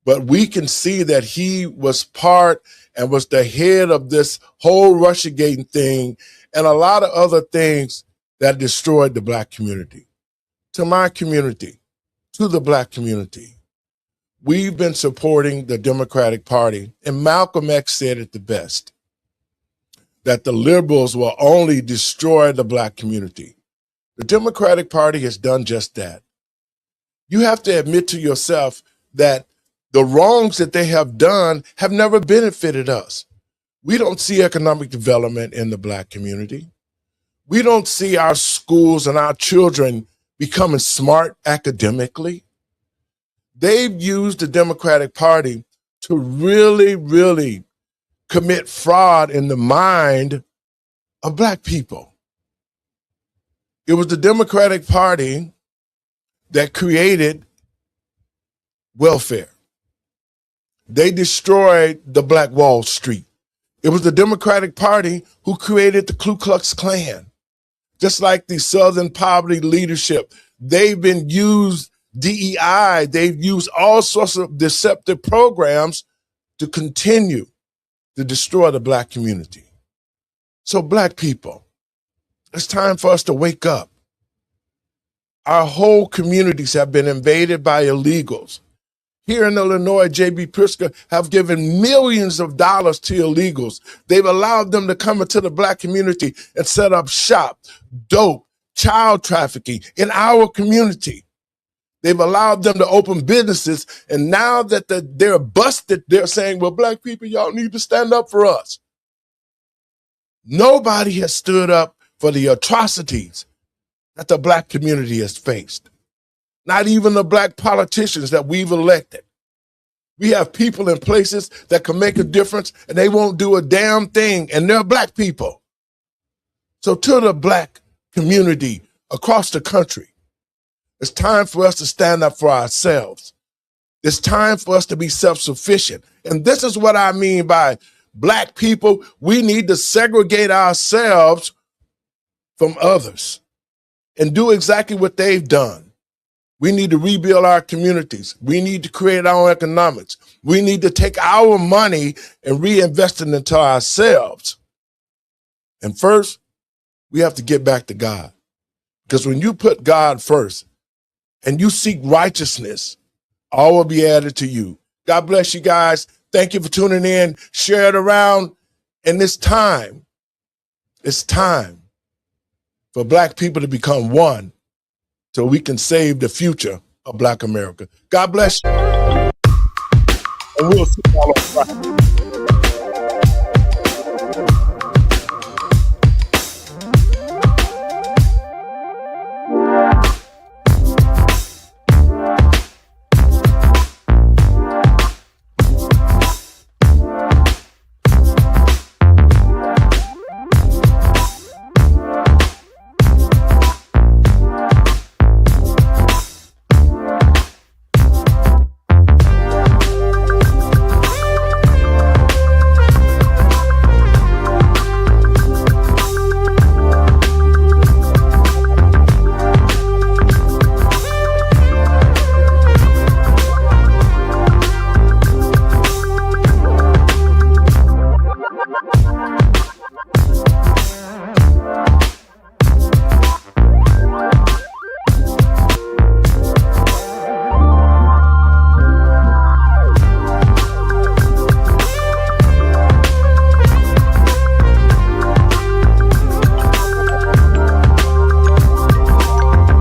But we can see that he was part and was the head of this whole Russiagate thing and a lot of other things that destroyed the Black community. To my community, to the Black community, we've been supporting the Democratic Party. And Malcolm X said it the best, that the liberals will only destroy the Black community. The Democratic Party has done just that. You have to admit to yourself that the wrongs that they have done have never benefited us. We don't see economic development in the Black community. We don't see our schools and our children becoming smart academically. They've used the Democratic Party to really, really commit fraud in the mind of Black people. It was the Democratic Party that created welfare. They destroyed the Black Wall Street. It was the Democratic Party who created the Ku Klux Klan. Just like the Southern Poverty Leadership, they've been used DEI, they've used all sorts of deceptive programs to continue to destroy the Black community. So Black people, it's time for us to wake up. Our whole communities have been invaded by illegals. Here in Illinois, J.B. Pritzker have given millions of dollars to illegals. They've allowed them to come into the Black community and set up shop, dope, child trafficking in our community. They've allowed them to open businesses, and now that they're busted, they're saying, well, Black people, y'all need to stand up for us. Nobody has stood up for the atrocities that the Black community has faced. Not even the Black politicians that we've elected. We have people in places that can make a difference, and they won't do a damn thing, and they're Black people. So to the Black community across the country, it's time for us to stand up for ourselves. It's time for us to be self-sufficient. And this is what I mean by Black people. We need to segregate ourselves from others and do exactly what they've done. We need to rebuild our communities. We need to create our own economics. We need to take our money and reinvest it into ourselves. And first, we have to get back to God. Because when you put God first and you seek righteousness, all will be added to you. God bless you guys. Thank you for tuning in. Share it around. And it's time for Black people to become one so we can save the future of Black America. God bless you. And we'll see you all on Friday.